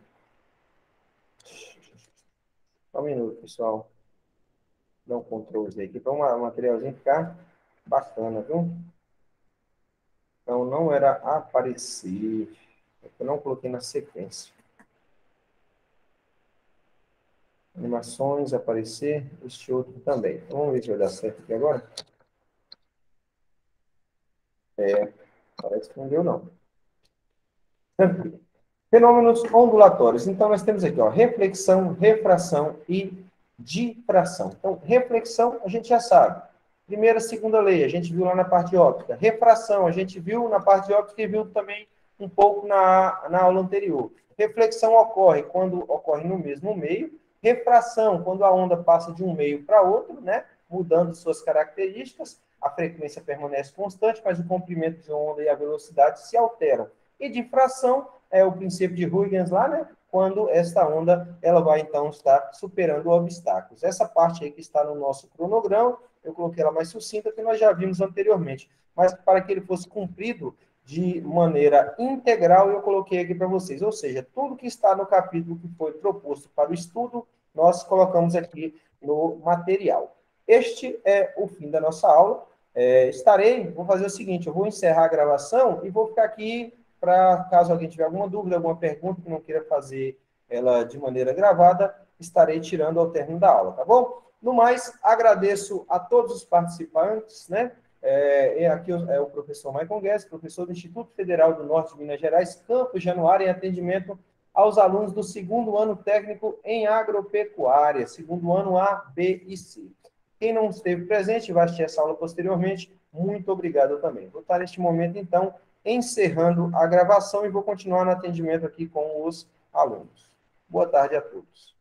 Só um minuto, pessoal. Dá um Ctrl Z aqui para o materialzinho ficar bacana, viu? Então, não era aparecer. Eu não coloquei na sequência. Animações, aparecer, este outro também. Então, vamos ver se vai dar certo aqui agora. Parece que não deu, não. Fenômenos ondulatórios. Então, nós temos aqui, ó, reflexão, refração e difração. Então, reflexão, a gente já sabe. Primeira, segunda lei, a gente viu lá na parte óptica. Refração, a gente viu na parte óptica e viu também um pouco na aula anterior. Reflexão ocorre quando ocorre no mesmo meio. Refração, quando a onda passa de um meio para outro, né? Mudando suas características. A frequência permanece constante, mas o comprimento de onda e a velocidade se alteram. E difração é o princípio de Huygens lá, né? Quando esta onda ela vai, então, estar superando obstáculos. Essa parte aí que está no nosso cronograma, eu coloquei ela mais sucinta, que nós já vimos anteriormente. Mas para que ele fosse cumprido de maneira integral, eu coloquei aqui para vocês. Ou seja, tudo que está no capítulo que foi proposto para o estudo, nós colocamos aqui no material. Este é o fim da nossa aula. Vou fazer o seguinte, eu vou encerrar a gravação e vou ficar aqui para, caso alguém tiver alguma dúvida, alguma pergunta que não queira fazer ela de maneira gravada, estarei tirando ao término da aula, tá bom? No mais, agradeço a todos os participantes, né? Aqui é o professor Maicon Guedes, professor do Instituto Federal do Norte de Minas Gerais, Campos Januário, em atendimento aos alunos do segundo ano técnico em agropecuária, segundo ano A, B e C. Quem não esteve presente vai assistir essa aula posteriormente, muito obrigado também. Vou estar neste momento, então, encerrando a gravação e vou continuar no atendimento aqui com os alunos. Boa tarde a todos.